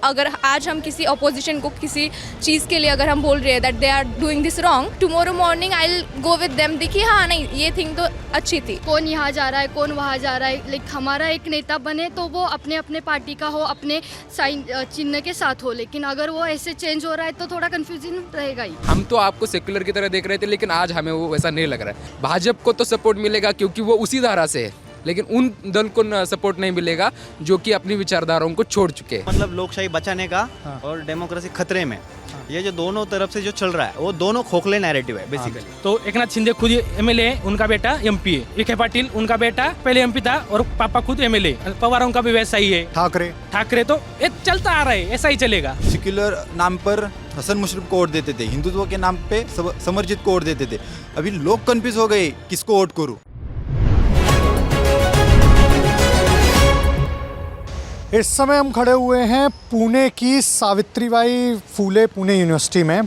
अगर आज हम किसी अपोजिशन को किसी चीज़ के लिए अगर हम बोल रहे हैं that they are doing this wrong, tomorrow morning I will go with them देखिए हाँ नहीं ये थिंग तो अच्छी थी। कौन यहाँ जा रहा है कौन वहाँ जा रहा है, लाइक हमारा एक नेता बने तो वो अपने अपने पार्टी का हो, अपने साइन चिन्ह के साथ हो, लेकिन अगर वो ऐसे चेंज हो रहा है तो थोड़ा कंफ्यूजन रहेगा ही। हम तो आपको सेक्युलर की तरह देख रहे थे, लेकिन आज हमें वो वैसा नहीं लग रहा है। भाजपा को तो सपोर्ट मिलेगा क्योंकि वो उसी धारा से है, लेकिन उन दल को सपोर्ट नहीं मिलेगा जो कि अपनी विचारधाराओं को छोड़ चुके हैं। मतलब लोकशाही बचाने का और डेमोक्रेसी खतरे में, ये जो दोनों तरफ से जो चल रहा है वो दोनों खोखले नैरेटिव है बेसिकली। तो एकनाथ शिंदे खुद एमएलए है, उनका बेटा एमपी है। विखे पाटिल उनका बेटा पहले एमपी था और पापा खुद एमएलए। पवारों का भी वैसा ही है। ठाकरे तो ये चलता आ रहा है, ऐसा ही चलेगा। सेक्युलर नाम पर हसन मुशर्रफ को वोट देते थे, हिंदुत्व के नाम पे समरजित को वोट देते थे। अभी लोग कंफ्यूज हो गए किसको वोट करूं। इस समय हम खड़े हुए हैं पुणे की सावित्रीबाई फूले पुणे यूनिवर्सिटी में।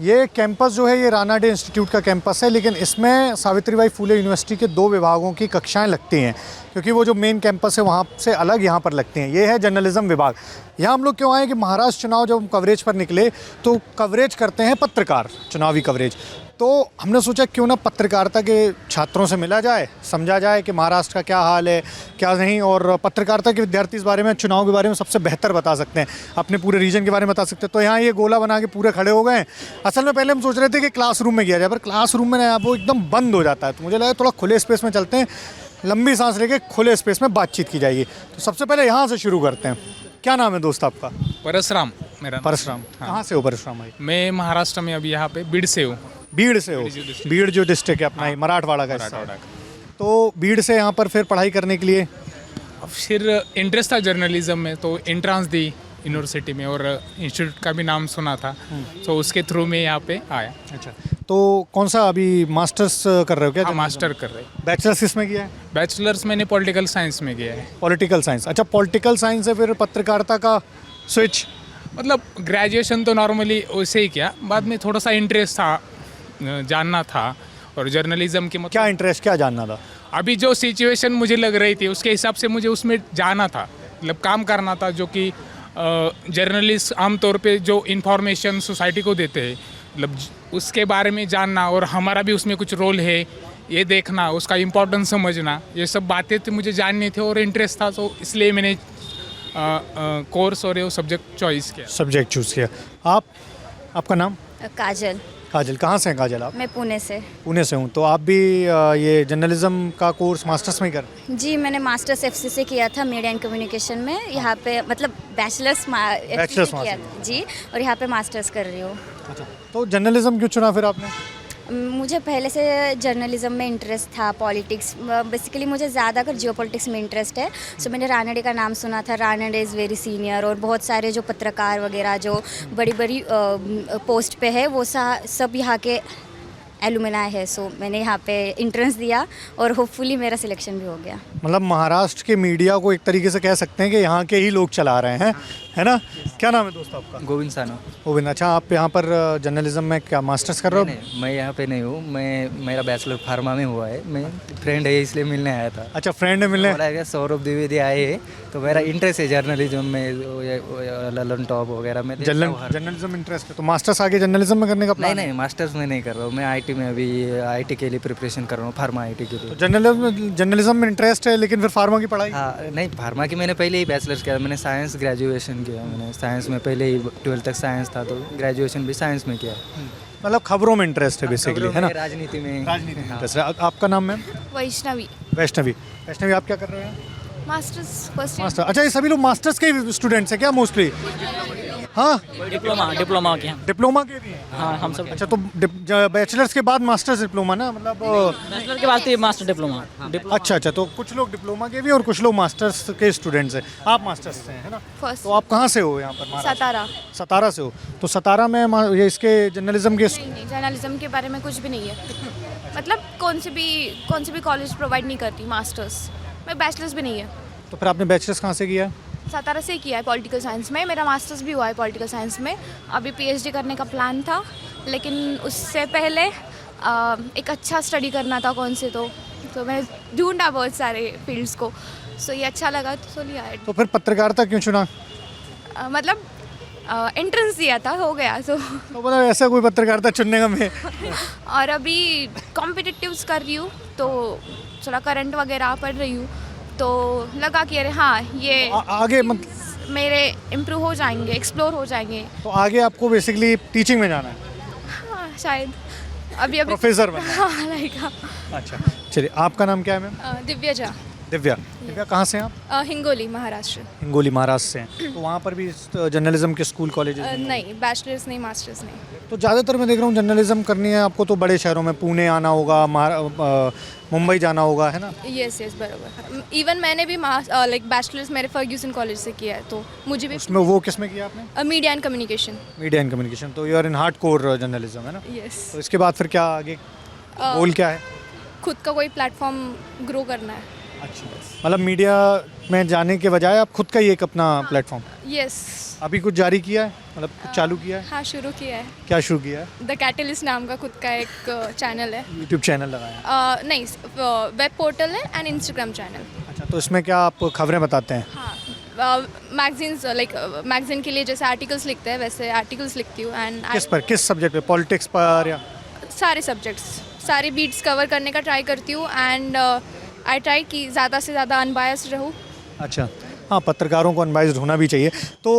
ये कैंपस जो है ये राणा डे इंस्टीट्यूट का कैंपस है, लेकिन इसमें सावित्रीबाई फूले यूनिवर्सिटी के 2 विभागों की कक्षाएं लगती हैं, क्योंकि वो जो मेन कैंपस है वहाँ से अलग यहाँ पर लगती हैं। ये है जर्नलिज्म विभाग। यहाँ हम लोग क्यों आए कि महाराष्ट्र चुनाव जब हम कवरेज पर निकले तो कवरेज करते हैं पत्रकार, चुनावी कवरेज। तो हमने सोचा क्यों ना पत्रकारिता के छात्रों से मिला जाए, समझा जाए कि महाराष्ट्र का क्या हाल है क्या नहीं, और पत्रकारिता के विद्यार्थी इस बारे में, चुनाव के बारे में सबसे बेहतर बता सकते हैं, अपने पूरे रीजन के बारे में बता सकते हैं। तो यहाँ ये गोला बना के पूरे खड़े हो गए हैं। असल में पहले हम सोच रहे थे कि क्लासरूम में किया जाए, पर क्लासरूम में वो एकदम बंद हो जाता है, तो मुझे लगा थोड़ा खुले स्पेस में चलते हैं, लंबी सांस लेके खुले स्पेस में बातचीत की जाएगी। तो सबसे पहले यहाँ से शुरू करते हैं। क्या नाम है दोस्त आपका? परशुराम मेरा। परशुराम। कहाँ से हो परशुराम भाई? मैं महाराष्ट्र में अभी यहाँ पे बीड़ से हूँ। बीड़ से हो? बीड़ जो डिस्ट्रिक्ट है अपना ही मराठवाड़ा का हिस्सा है। तो बीड़ से यहाँ पर फिर पढ़ाई करने के लिए अब फिर इंटरेस्ट था जर्नलिज्म में, तो एंट्रांस दी यूनिवर्सिटी में और इंस्टीट्यूट का भी नाम सुना था, तो उसके थ्रू में यहाँ पे आया। अच्छा, तो कौन सा अभी मास्टर्स कर रहे हो क्या? हाँ, मास्टर कर रहे हैं। बैचलर्स किसमें किया है? बैचलर्स मैंने पॉलिटिकल साइंस में किया है। Political science. अच्छा, पॉलिटिकल साइंस से फिर पत्रकारिता का स्विच? मतलब ग्रेजुएशन तो नॉर्मली वैसे ही किया, बाद में थोड़ा सा इंटरेस्ट था, जानना था, और जर्नलिज्म की क्या इंटरेस्ट, क्या जानना था? अभी जो सिचुएशन मुझे लग रही थी उसके हिसाब से मुझे उसमें जाना था, मतलब काम करना था, जो कि जर्नलिस्ट आमतौर पे जो इन्फॉर्मेशन सोसाइटी को देते हैं, मतलब उसके बारे में जानना, और हमारा भी उसमें कुछ रोल है ये देखना, उसका इम्पोर्टेंस समझना, ये सब बातें तो मुझे जाननी थी और इंटरेस्ट था, तो इसलिए मैंने कोर्स और ये सब्जेक्ट चॉइस किया। सब्जेक्ट चूज़ किया। आपका नाम? काजल। काजल, कहाँ से हैं काजल आप? मैं पुणे से। पुणे से हूँ। तो आप भी ये जर्नलिज्म का कोर्स मास्टर्स में कर? जी, मैंने मास्टर्स एफसी से किया था, मीडिया एंड कम्युनिकेशन में। यहाँ पे मतलब बैचलर्स किया जी, और यहाँ पे मास्टर्स कर रही हूँ। अच्छा, तो जर्नलिज्म क्यों चुना फिर आपने? मुझे पहले से जर्नलिज्म में इंटरेस्ट था, पॉलिटिक्स बेसिकली मुझे ज़्यादातर जियो पॉलिटिक्स में इंटरेस्ट है। सो मैंने राणा डे का नाम सुना था, Rana day is very senior, और बहुत सारे जो पत्रकार वगैरह जो बड़ी बड़ी पोस्ट पे है वो सब यहाँ के एलुमनाई है। सो मैंने यहाँ पे इंट्रेंस दिया और होपफुली मेरा सिलेक्शन भी हो गया। मतलब महाराष्ट्र के मीडिया को एक तरीके से कह सकते हैं कि यहाँ के ही लोग चला रहे हैं, है ना? क्या नाम है दोस्त आपका? गोविंद सानो। गोविंद। अच्छा, आप यहाँ पर जर्नलिज्म में क्या मास्टर्स कर रहे हो? नहीं, मैं यहाँ पे नहीं हूँ, मेरा बैचलर फार्मा में हुआ है। मैं फ्रेंड है इसलिए मिलने आया था। अच्छा, फ्रेंड है मिलने? बोला सौरभ द्विवेदी आए हैं, तो मेरा इंटरेस्ट है जर्नलिज्म में, ललन टॉप वगैरह में। जर्नलिज्म इंटरेस्ट है, तो मास्टर्स आगे जर्नलिज्म में करने का प्लान? नहीं, मास्टर्स में नहीं कर रहा हूँ, मैं आईटी में अभी आईटी के लिए प्रिपरेशन कर रहा हूँ, फार्मा आईटी के लिए। तो जर्नलिज्म में इंटरेस्ट है, लेकिन फिर फार्मा की पढ़ाई? हाँ, नहीं, फार्मा की मैंने पहले ही बैचलर्स किया, मैंने साइंस ग्रेजुएशन किया, मैंने साइंस में पहले ही 12th तक साइंस था, तो ग्रेजुएशन भी साइंस में किया। मतलब खबरों में इंटरेस्ट है बेसिकली, है ना? राजनीति में इंटरेस्ट है। आपका नाम मैम? वैष्णवी। वैष्णवी, आप क्या कर रहे हैं? Masters first. मास्टर। अच्छा, ये सभी लोग मास्टर्स के स्टूडेंट्स हैं क्या मोस्टली? हाँ, डिप्लोमा के हैं। डिप्लोमा के भी हैं? हाँ, हम सब। अच्छा, तो बैचलर्स के बाद मास्टर्स डिप्लोमा ना, मतलब बैचलर के बाद तो मास्टर डिप्लोमा। अच्छा, तो कुछ लोग डिप्लोमा के भी और कुछ लोग मास्टर्स के स्टूडेंट्स हैं। आप मास्टर्स से हैं, है ना? फर्स्ट। तो आप कहाँ से हो यहाँ पर? सतारा। सतारा से हो? तो सतारा में ये इसके जर्नलिज्म के नहीं, जर्नलिज्म के बारे में कुछ भी नहीं है। मतलब कौन से भी कॉलेज प्रोवाइड नहीं करती मास्टर्स में, बैचलर्स भी नहीं है। तो फिर आपने बैचलर्स कहाँ से किया? सतारा से किया है पॉलिटिकल साइंस में। मेरा मास्टर्स भी हुआ है पॉलिटिकल साइंस में। अभी पीएचडी करने का प्लान था, लेकिन उससे पहले एक अच्छा स्टडी करना था कौन से, तो मैं ढूंढा बहुत सारे फील्ड्स को, सो ये अच्छा लगा तो लिया है। तो फिर पत्रकारिता क्यों चुना? मतलब एंट्रेंस दिया था, हो गया तो। तो मतलब ऐसा कोई पत्रकारिता चुनने का मैं और अभी कॉम्पिटिटिव्स कर रही हूँ, तो थोड़ा करंट वगैरह पढ़ रही हूँ, तो लगा कि अरे हाँ ये आगे मतलब मेरे इम्प्रूव हो जाएंगे, एक्सप्लोर हो जाएंगे। तो आगे आपको बेसिकली टीचिंग में जाना है, हाँ शायद अभी प्रोफेसर बनना है। हाँ लाइक अच्छा चलिए, आपका नाम क्या है मैम? दिव्या झा, दिव्या। दिव्या कहाँ से हैं आप? हिंगोली महाराष्ट्र। हिंगोली महाराष्ट्र से हैं। तो वहाँ पर भी जर्नलिज्म के स्कूल कॉलेजेस हैं? नहीं, बैचलर्स नहीं, मास्टर्स नहीं। तो ज़्यादातर मैं देख रहा हूँ जर्नलिज्म करनी है आपको तो बड़े शहरों में, पुणे आना होगा, मुंबई जाना होगा, है ना? यस यस बराबर। इवन मैंने भी लाइक बैचलर्स मेरे फर्ग्यूसन कॉलेज से किया है, तो मुझे भी उसमें वो किस में किया आपने? Media and communication. Media and communication. तो you are in hardcore journalism, है ना? यस। तो इसके बाद फिर क्या आगे गोल क्या है? खुद का कोई प्लेटफॉर्म ग्रो करना है। अच्छा, मतलब मीडिया में जाने के बजाय आप खुद का ही एक अपना प्लेटफॉर्म यस। अभी कुछ जारी किया है, मतलब कुछ चालू किया है? हाँ शुरू किया है, क्या शुरू किया है? द कैटलिस्ट नाम का खुद का एक चैनल है। यूट्यूब चैनल लगाया है? नहीं, वेब पोर्टल है एंड इंस्टाग्राम चैनल। अच्छा, तो इसमें क्या आप खबरें बताते हैं? हाँ, मैगजीन्स लाइक मैगजीन के लिए जैसे आर्टिकल्स लिखते हैं वैसे आर्टिकल्स लिखती हूँ। एंड किस पर, किस सब्जेक्ट पे? पॉलिटिक्स पर या? सारे सब्जेक्ट्स, सारी बीट्स कवर करने का ट्राई करती हूँ। एंड आई ट्राई कि ज़्यादा से ज़्यादा अनबायस्ड रहूँ। अच्छा, हाँ, पत्रकारों को अनबाइज्ड होना भी चाहिए। तो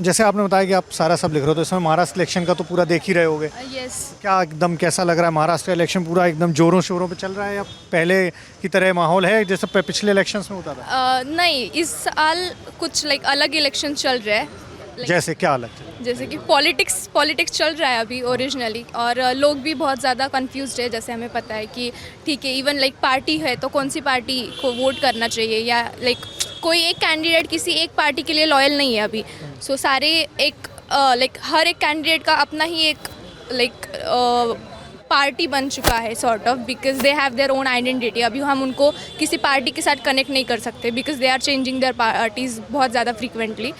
जैसे आपने बताया कि आप सारा सब लिख रहे हो, तो इसमें महाराष्ट्र इलेक्शन का तो पूरा देख ही रहे होगे। यस। क्या एकदम कैसा लग रहा है महाराष्ट्र इलेक्शन? पूरा एकदम जोरों शोरों पे चल रहा है या पहले की तरह माहौल है जैसे पिछले इलेक्शंस में होता था? नहीं, इस साल कुछ लाइक अलग इलेक्शन चल रहे हैं। जैसे क्या अलग? जैसे कि पॉलिटिक्स चल रहा है अभी ओरिजिनली, और लोग भी बहुत ज़्यादा कंफ्यूज्ड है। जैसे हमें पता है कि ठीक है, इवन लाइक पार्टी है तो कौन सी पार्टी को वोट करना चाहिए, या लाइक कोई एक कैंडिडेट किसी एक पार्टी के लिए लॉयल नहीं है अभी। सो सारे एक लाइक हर एक कैंडिडेट का अपना ही एक लाइक पार्टी बन चुका है sort of, because they have their own identity. अभी हम उनको किसी पार्टी के साथ कनेक्ट नहीं कर सकते because they are changing their parties बहुत ज़्यादा फ्रीक्वेंटली।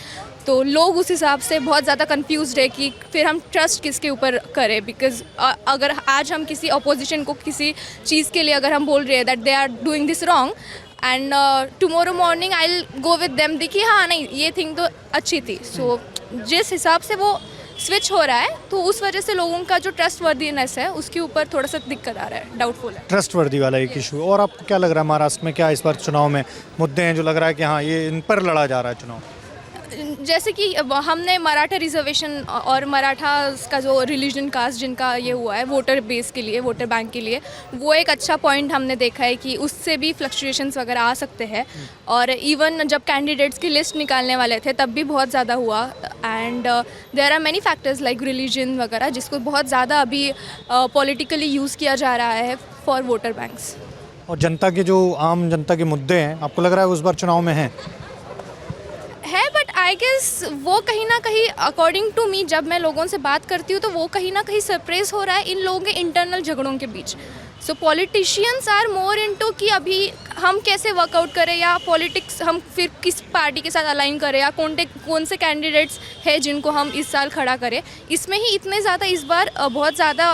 तो लोग उस हिसाब से बहुत ज़्यादा कंफ्यूज्ड है कि फिर हम ट्रस्ट किसके ऊपर करें। बिकॉज अगर आज हम किसी अपोजिशन को किसी चीज़ के लिए अगर हम बोल रहे हैं that they are doing this wrong, and tomorrow morning I will go with them, देखिए हाँ नहीं ये थिंग तो अच्छी थी। सो जिस हिसाब से वो स्विच हो रहा है, तो उस वजह से लोगों का जो ट्रस्ट वर्दीनेस है उसके ऊपर थोड़ा सा दिक्कत आ रहा है, डाउटफुल है। ट्रस्ट वर्दी वाला एक इशू। और आपको क्या लग रहा है महाराष्ट्र में क्या इस बार चुनाव में मुद्दे हैं जो लग रहा है कि हाँ ये इन पर लड़ा जा रहा है चुनाव? जैसे कि हमने मराठा रिजर्वेशन और मराठा का जो रिलीजन कास्ट जिनका ये हुआ है वोटर बेस के लिए, वोटर बैंक के लिए, वो एक अच्छा पॉइंट हमने देखा है कि उससे भी फ्लक्चुएशंस वगैरह आ सकते हैं। और इवन जब कैंडिडेट्स की लिस्ट निकालने वाले थे तब भी बहुत ज़्यादा हुआ। And there are many factors like religion वगैरह जिसको बहुत ज़्यादा अभी पॉलिटिकली यूज़ किया जा रहा है फॉर वोटर बैंक्स। और जनता के जो आम जनता के मुद्दे हैं आपको लग रहा है उस बार चुनाव में हैं? है, बट आई गेस वो कहीं ना कहीं अकॉर्डिंग टू मी जब मैं लोगों से बात करती हूँ तो वो कहीं ना कहीं सरप्राइज हो रहा है इन लोगों के इंटरनल झगड़ों के बीच। सो पॉलिटिशियंस आर मोर इनटू कि अभी हम कैसे वर्कआउट करें, या पॉलिटिक्स हम फिर किस पार्टी के साथ अलाइन करें, या कौन से कैंडिडेट्स हैं जिनको हम इस साल खड़ा करें। इसमें ही इतने ज़्यादा इस बार बहुत ज़्यादा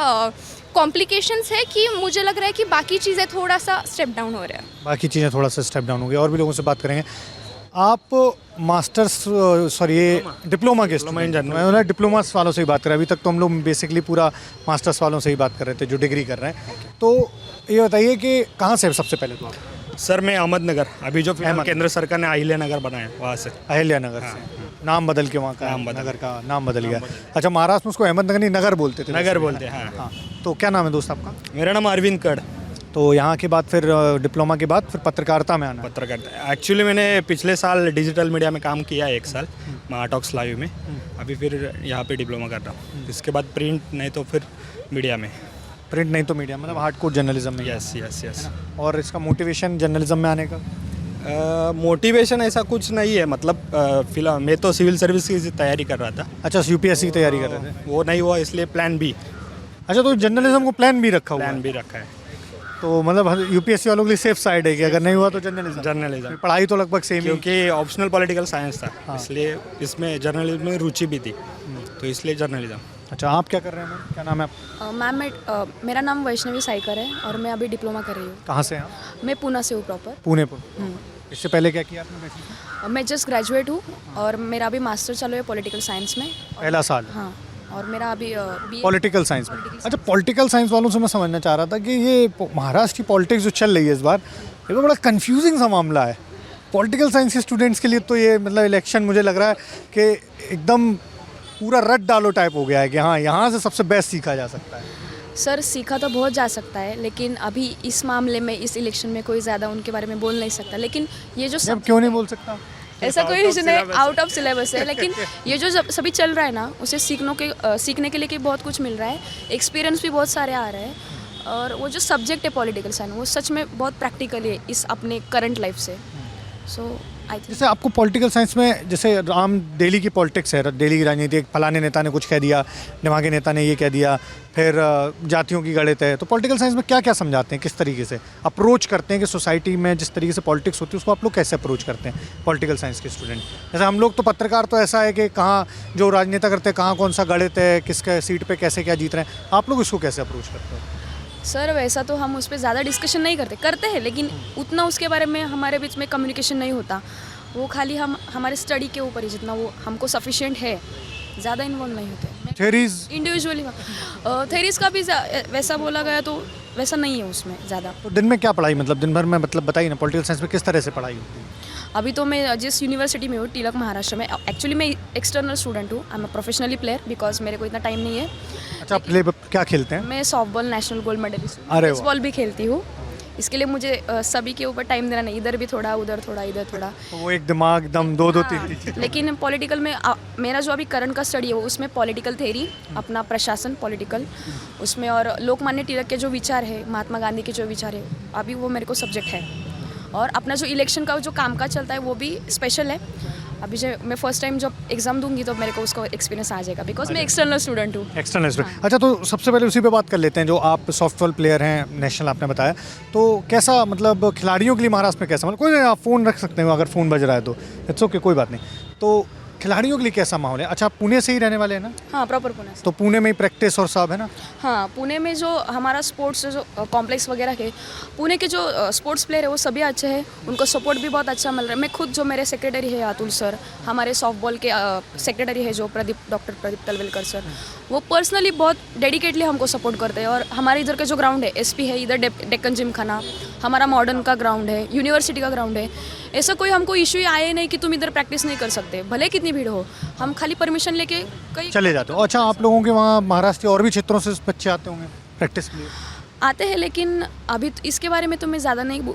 कॉम्प्लिकेशंस है कि मुझे लग रहा है कि बाकी चीज़ें थोड़ा सा स्टेप डाउन हो रहा है। बाकी चीज़ें थोड़ा सा स्टेप डाउन हो गई। और भी लोगों से बात करेंगे। आप मास्टर्स सॉरी ये डिप्लोमा के मैं डिप्लोमा वालों से ही बात कर रहे हैं। अभी तक तो हम लोग बेसिकली पूरा मास्टर्स वालों से ही बात कर रहे थे जो डिग्री कर रहे हैं। तो ये बताइए कि कहाँ से सबसे पहले तो आप? सर मैं अहमदनगर, अभी जो फिलहाल केंद्र सरकार ने अहिल्या नगर बनाया वहाँ से। अहिल्या नगर से नाम बदल के वहाँ का नगर का नाम बदल गया। अच्छा, महाराष्ट्र में उसको अहमदनगर नहीं नगर बोलते थे? नगर बोलते हैं, हाँ। तो क्या नाम है दोस्त आपका? मेरा नाम अरविंद कड़। तो यहाँ के बाद फिर डिप्लोमा के बाद फिर पत्रकारिता में आना? पत्रकारिता एक्चुअली मैंने पिछले साल डिजिटल मीडिया में काम किया 1 साल महाटॉक्स लाइव में। अभी फिर यहाँ पे डिप्लोमा कर रहा हूँ। इसके बाद प्रिंट नहीं तो फिर मीडिया में। प्रिंट नहीं तो मीडिया, मतलब हार्डकोर जर्नलिज्म में? Yes yes yes. और इसका मोटिवेशन जर्नलिज्म में आने का? मोटिवेशन ऐसा कुछ नहीं है, मतलब फिलहाल मैं तो सिविल सर्विस की तैयारी कर रहा था। अच्छा, यूपीएससी की तैयारी कर रहे थे? वो नहीं हुआ इसलिए प्लान बी। अच्छा, तो जर्नलिज्म को प्लान भी रखा हुआ? प्लान भी रखा है। तो मतलब यूपीएससी वालों के लिए सेफ साइड है कि अगर नहीं हुआ तो जर्नलिज्म पढ़ाई तो लगभग सेम ही, क्योंकि ऑप्शनल पॉलिटिकल साइंस था। इसलिए इसमें जर्नलिज्म में रुचि भी थी, तो इसलिए जर्नलिज्म। अच्छा, आप क्या कर रहे हैं मैम? क्या नाम है आप? मैम मेरा नाम वैष्णवी साइकर है और मैं अभी डिप्लोमा कर रही हूँ। कहाँ से हैं आप? मैं पूना से हूँ प्रॉपर। पुणे पर। इससे पहले क्या किया आपने बेसिकली? मैं जस्ट ग्रेजुएट हूँ और मेरा अभी मास्टर चालू है पॉलिटिकल साइंस में। पहला साल हाँ, और मेरा अभी BA पॉलिटिकल साइंस में। अच्छा, पॉलिटिकल साइंस वालों से मैं समझना चाह रहा था कि ये महाराष्ट्र की पॉलिटिक्स जो चल रही है इस बार, ये तो बड़ा कंफ्यूजिंग सा मामला है पॉलिटिकल साइंस के स्टूडेंट्स के लिए। तो ये मतलब इलेक्शन मुझे लग रहा है कि एकदम पूरा रट डालो टाइप हो गया है कि हाँ, यहाँ से सबसे बेस्ट सीखा जा सकता है। सर सीखा तो बहुत जा सकता है, लेकिन अभी इस मामले में इस इलेक्शन में कोई ज़्यादा उनके बारे में बोल नहीं सकता। लेकिन ये जो अब क्यों नहीं बोल सकता? ऐसा कोई रीज़न है, आउट ऑफ सिलेबस है। लेकिन ये जो सभी चल रहा है ना, उसे सीखने के लिए बहुत कुछ मिल रहा है, एक्सपीरियंस भी बहुत सारे आ रहे हैं। और वो जो सब्जेक्ट है पॉलिटिकल साइंस, वो सच में बहुत प्रैक्टिकल है इस अपने करंट लाइफ से। सो आई थिंक जैसे आपको पॉलिटिकल साइंस में, जैसे आम दिल्ली की पॉलिटिक्स है, दिल्ली की राजनीति, फलाने नेता ने कुछ कह दिया, दिमागी नेता ने ये कह दिया, फिर जातियों की गणित है, तो पॉलिटिकल साइंस में क्या क्या समझाते हैं, किस तरीके से अप्रोच करते हैं कि सोसाइटी में जिस तरीके से पॉलिटिक्स होती है उसको आप लोग कैसे अप्रोच करते हैं पॉलिटिकल साइंस के स्टूडेंट? जैसे हम लोग तो पत्रकार तो ऐसा है कि कहाँ जो राजनेता करते हैं, कहाँ कौन सा गणित है, किसके सीट पर कैसे क्या जीत रहे हैं, आप लोग इसको कैसे अप्रोच करते हैं? सर वैसा तो हम उस पर ज़्यादा डिस्कशन नहीं करते हैं, लेकिन उतना उसके बारे में हमारे बीच में कम्युनिकेशन नहीं होता। वो खाली हम हमारे स्टडी के ऊपर ही जितना वो हमको सफिशिएंट है, ज़्यादा इन्वॉल्व नहीं होते। थ्योरीज इंडिविजुअली थ्योरीज का भी वैसा बोला गया तो वैसा नहीं है उसमें ज़्यादा। तो दिन में क्या पढ़ाई, मतलब दिन भर में, मतलब बताइए ना, पॉलिटिकल साइंस में किस तरह से पढ़ाई होती है? अभी तो मैं जिस यूनिवर्सिटी में हूँ, तिलक महाराष्ट्र में, एक्चुअली मैं एक्सटर्नल स्टूडेंट हूँ। I am a professionally player because मेरे को इतना टाइम नहीं है। अच्छा, आप क्या खेलते हैं? मैं सॉफ्टबॉल नेशनल गोल्ड मेडलिस्ट हूँ, अरे बेसबॉल भी खेलती हूँ। इसके लिए मुझे सभी के ऊपर टाइम देना नहीं, इधर भी थोड़ा, उधर थोड़ा, इधर थोड़ा। तो वो एक दिमाग एकदम दो तीन चीज़। लेकिन पॉलिटिकल में मेरा जो अभी करंट का स्टडी है वो उसमें पॉलिटिकल थेरी, अपना प्रशासन पॉलिटिकल, उसमें और लोकमान्य तिलक के जो विचार है, महात्मा गांधी के जो विचार है, अभी वो मेरे को सब्जेक्ट है। और अपना जो इलेक्शन का जो कामकाज चलता है वो भी स्पेशल है। अभी जो मैं फर्स्ट टाइम जब एग्ज़ाम दूंगी तो मेरे को उसका एक्सपीरियंस आ जाएगा, बिकॉज मैं एक्सटर्नल स्टूडेंट हूँ। External student. अच्छा, तो सबसे पहले उसी पे बात कर लेते हैं, जो आप सॉफ्टबॉल प्लेयर हैं, नेशनल आपने बताया, तो कैसा, मतलब खिलाड़ियों के लिए महाराष्ट्र में कैसा, मतलब कोई नहीं, आप फ़ोन रख सकते हो अगर फ़ोन बज रहा है तो इट्स ओके, कोई बात नहीं। तो खिलाड़ियों के लिए कैसा माहौल है? अच्छा, आप पुणे से ही रहने वाले हैं ना? हाँ, प्रॉपर पुणे से। तो पुणे में ही प्रैक्टिस और सब है ना? हाँ, पुणे में जो हमारा स्पोर्ट्स जो कॉम्प्लेक्स वगैरह है, पुणे के जो स्पोर्ट्स प्लेयर है वो सभी अच्छे हैं, उनको सपोर्ट भी बहुत अच्छा मिल रहा है। मैं खुद, जो मेरे सेक्रेटरी है अतुल सर, हमारे सॉफ्टबॉल के सेक्रेटरी है जो डॉक्टर प्रदीप तलवेलकर सर, वो पर्सनली बहुत डेडिकेटली हमको सपोर्ट करते हैं। और हमारे इधर के जो ग्राउंड है, SP है, इधर डेक्कन जिमखाना, हमारा मॉडर्न का ग्राउंड है, यूनिवर्सिटी का ग्राउंड है, ऐसा कोई हमको इशू ही आए नहीं कि तुम इधर प्रैक्टिस नहीं कर सकते, भले कितनी भीड़ हो, हम खाली परमिशन लेके कहीं चले जाते हो। अच्छा, आप लोगों के वहाँ महाराष्ट्र के और भी क्षेत्रों से बच्चे आते होंगे प्रैक्टिस के लिए? आते हैं, लेकिन अभी तो इसके बारे में तो मैं ज़्यादा नहीं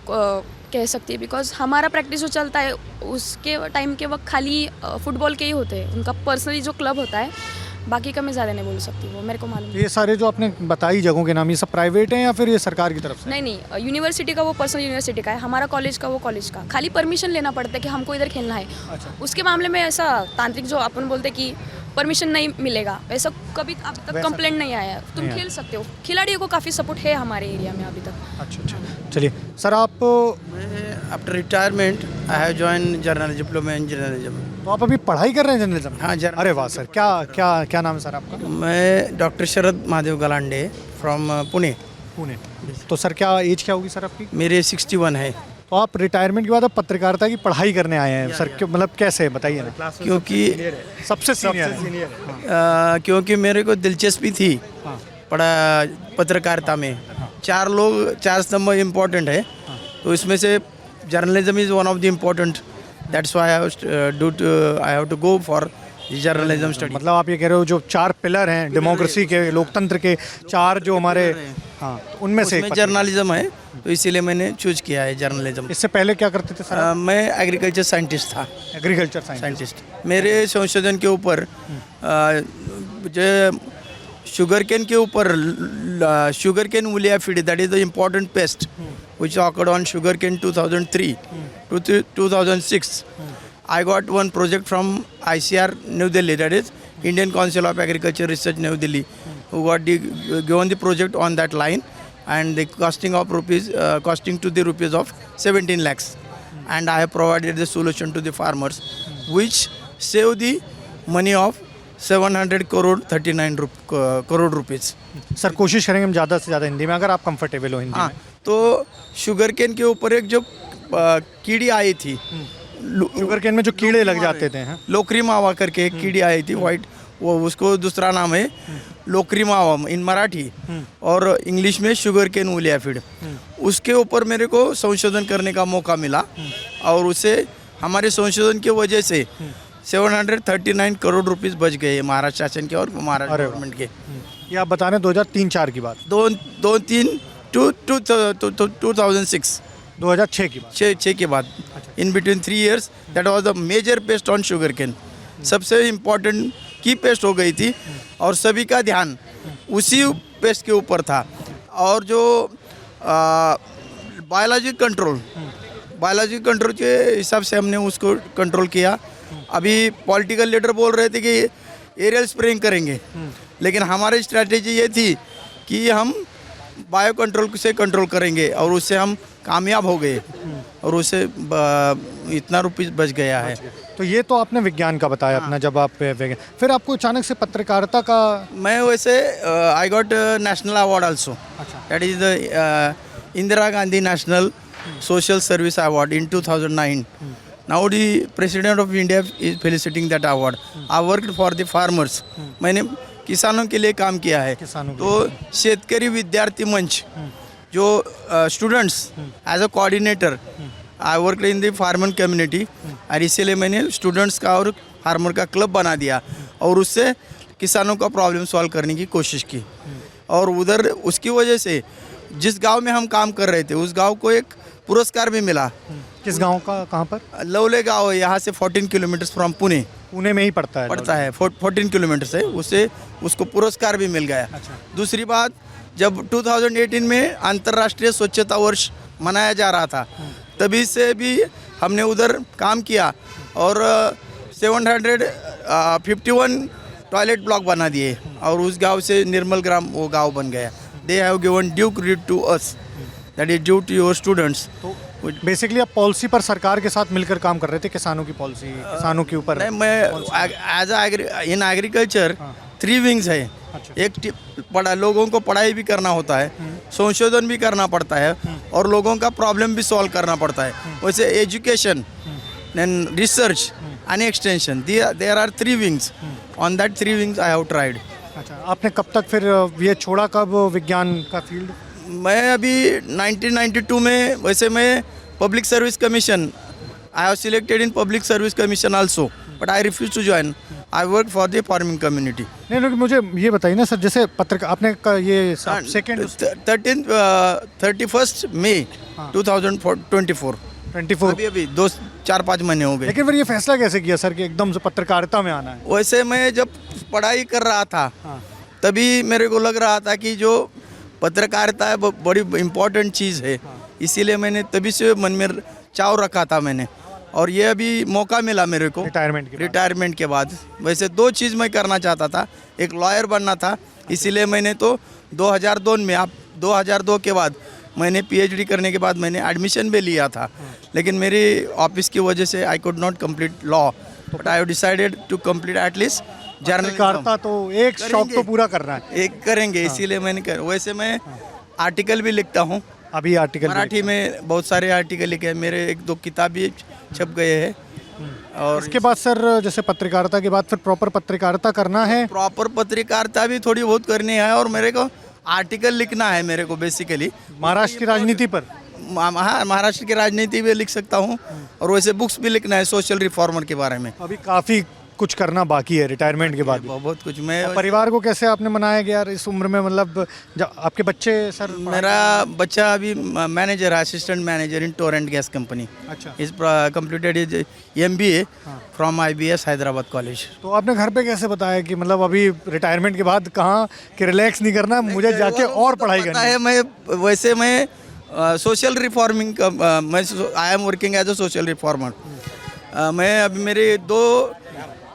कह सकती, बिकॉज हमारा प्रैक्टिस जो चलता है उसके टाइम के वक्त खाली फुटबॉल के ही होते हैं, उनका पर्सनली जो क्लब होता है, बाकी का मैं ज़्यादा नहीं बोल सकती, वो मेरे को मालूम है। ये सारे जो आपने बताई जगहों के नाम, ये सब प्राइवेट हैं या फिर ये सरकार की तरफ से? नहीं, यूनिवर्सिटी का वो पर्सनल यूनिवर्सिटी का है, हमारा कॉलेज का वो कॉलेज का, खाली परमिशन लेना पड़ता है कि हमको इधर खेलना है। अच्छा। उसके मामले में ऐसा तांत्रिक जो अपन बोलते कि परमिशन नहीं मिलेगा, वैसा कभी अब तक कंप्लेंट नहीं आया है, तुम खेल सकते हो। खिलाड़ियों को काफ़ी सपोर्ट है हमारे एरिया में अभी तक। अच्छा, चलिए सर, आप after retirement I have join journalism, diploma in journalism. तो आप अभी पढ़ाई कर रहे हैं जर्नलिज्म? हाँ, अरे वाह सर, क्या क्या क्या नाम है सर आपका? मैं doctor Sharad Mahadev Galande from Pune. Pune. तो सर क्या एज क्या होगी सर आपकी? मेरे 61 है। तो आप रिटायरमेंट के बाद आप पत्रकारिता की पढ़ाई करने आए हैं सर, मतलब कैसे, बताइए ना। क्योंकि सबसे सीनियर क्योंकि मेरे को दिलचस्पी थी पत्रकारिता में। चार स्तंभ इम्पोर्टेंट है, तो इसमें से journalism is one of the important, that's why I have to go for journalism study. मतलब आप ये कह रहे हो जो 4 पिलर हैं डेमोक्रेसी के, लोकतंत्र के 4 जो हमारे, हाँ, उनमें से एक जर्नलिज्म है, तो इसीलिए मैंने चूज किया है जर्नलिज्म। इससे पहले क्या करते थे सर? मैं एग्रीकल्चर साइंटिस्ट था। Agriculture scientist. मेरे संशोधन के ऊपर जो शुगर केन के ऊपर, शुगर केन उलियाफिडी, that is the important pest which occurred on sugarcane 2003 to 2006. I got one project from ICR New Delhi, that is Indian Council of Agriculture Research New Delhi, who got given the project on that line, and the costing to the rupees of 17 lakhs, and I have provided the solution to the farmers, which save the money of 700 crore 39 crore rupees. Sir कोशिश करेंगे हम ज़्यादा से ज़्यादा हिंदी में, अगर आप comfortable हो हिंदी में। तो शुगर केन के ऊपर एक जो कीड़ी आई थी, शुगर केन में जो कीड़े लग जाते थे, हाँ? लोकरी मावा करके एक कीड़ी आई थी वाइट, वो उसको दूसरा नाम है लोकरी मावा इन मराठी, और इंग्लिश में शुगर केन वूली एफिड। उसके ऊपर मेरे को संशोधन करने का मौका मिला, और उससे हमारे संशोधन की वजह से 739 करोड़ रुपीस बच गए महाराष्ट्र शासन के और महाराष्ट्र गवर्नमेंट के। ये आप बता रहे 2003-4 की बात? 2006 की बात। 6 के बाद in between 3 years that was the major pest on sugarcane. सबसे इम्पोर्टेंट की पेस्ट हो गई थी, और सभी का ध्यान उसी पेस्ट के ऊपर था। और जो बायोलॉजिकल कंट्रोल के हिसाब से हमने उसको कंट्रोल किया। अभी पॉलिटिकल लीडर बोल रहे थे कि एरियल स्प्रेइंग करेंगे, लेकिन हमारी स्ट्रैटेजी ये थी कि हम बायो कंट्रोल से कंट्रोल करेंगे, और उससे हम कामयाब हो गए, और उससे इतना रुपये बच गया है। तो ये तो आपने विज्ञान का बताया अपना, जब आप फिर आपको अचानक से पत्रकारिता का? मैं वैसे I got national award also, that is the Indira Gandhi national social service award in 2009। Now the president of India is felicitating that award. I worked for the farmers, मैंने किसानों के लिए काम किया है। तो शेतकरी विद्यार्थी मंच जो students as a coordinator I work in the farmer community, और इसीलिए मैंने स्टूडेंट्स का और फार्मर का क्लब बना दिया, और उससे किसानों का प्रॉब्लम सॉल्व करने की कोशिश की। और उधर उसकी वजह से जिस गांव में हम काम कर रहे थे उस गांव को एक पुरस्कार भी मिला। किस गांव का? कहाँ पर? लवले गांव है, यहाँ से 14 किलोमीटर फ्रॉम पुणे। पुणे में ही पड़ता है 14 किलोमीटर से। उसको पुरस्कार भी मिल गया। दूसरी बात, जब 2018 में अंतर्राष्ट्रीय स्वच्छता वर्ष मनाया जा रहा था, तभी से भी हमने उधर काम किया, और 751 टॉयलेट ब्लॉक बना दिए, और उस गांव से निर्मल ग्राम वो गांव बन गया। They have given due credit to us, that is due to your students. तो बेसिकली आप पॉलिसी पर सरकार के साथ मिलकर काम कर रहे थे, किसानों की पॉलिसी, किसानों के ऊपर? नहीं, मैं एज इन एग्रीकल्चर 3 विंग्स है। एक लोगों को पढ़ाई भी करना होता है, संशोधन भी करना पड़ता है, और लोगों का प्रॉब्लम भी सॉल्व करना पड़ता है। वैसे education and research and extension, there are 3 wings. On that 3 wings I have tried. अच्छा, आपने कब तक फिर ये छोड़ा, कब विज्ञान का फील्ड? मैं अभी 1992 में, वैसे मैं public service commission, I have selected in public service commission also, but I refuse to join. I work for the farming community. नहीं, लेकिन मुझे ये बताइए ना सर, जैसे पत्रकार आपने ये सेकेंड 31 मई 2024 अभी 2-4-5 महीने हो गए। लेकिन फिर ये फैसला कैसे किया सर कि एकदम से पत्रकारिता में आना है? वैसे मैं जब पढ़ाई कर रहा था तभी मेरे को लग रहा था कि जो पत्रकारिता है वो बड़ी इम्पोर्टेंट चीज़ है, इसीलिए मैंने तभी से मन में चाव रखा था मैंने, और ये अभी मौका मिला मेरे को रिटायरमेंट के बाद। वैसे 2 चीज़ मैं करना चाहता था, एक लॉयर बनना था, इसीलिए मैंने तो 2002 में 2002 के बाद मैंने PhD करने के बाद मैंने एडमिशन भी लिया था, लेकिन मेरी ऑफिस की वजह से I could not complete law, but I have decided to complete at least पत्रकारिता। तो एक शौक तो पूरा करना है, एक करेंगे, इसीलिए मैंने वैसे मैं आर्टिकल भी लिखता हूँ। अभी आर्टिकल मराठी में बहुत सारे आर्टिकल लिखे हैं मेरे, 1-2 किताब भी छप गए हैं। और इसके बाद सर, जैसे पत्रकारिता के बाद फिर प्रॉपर पत्रकारिता करना है? प्रॉपर पत्रकारिता भी थोड़ी बहुत करनी है, और मेरे को आर्टिकल लिखना है मेरे को बेसिकली महाराष्ट्र की राजनीति पर। हाँ, महाराष्ट्र की राजनीति भी लिख सकता हूँ, और वैसे बुक्स भी लिखना है सोशल रिफॉर्मर के बारे में। अभी काफ़ी कुछ करना बाकी है रिटायरमेंट के बाद? बहुत कुछ। मैं परिवार को कैसे आपने मनाया कि यार इस उम्र में, मतलब जब आपके बच्चे सर? मेरा बच्चा अभी मैनेजर है, असिस्टेंट मैनेजर इन टोरेंट गैस कंपनी। अच्छा। Is completed is MBA from IBS Hyderabad college. तो आपने घर पे कैसे बताया कि मतलब अभी रिटायरमेंट के बाद कहाँ कि रिलैक्स नहीं करना, मुझे जाके और पढ़ाई करनी है? मैं वैसे मैं सोशल रिफॉर्मिंग का मैं I am working as a social reformer. मैं अभी मेरे 2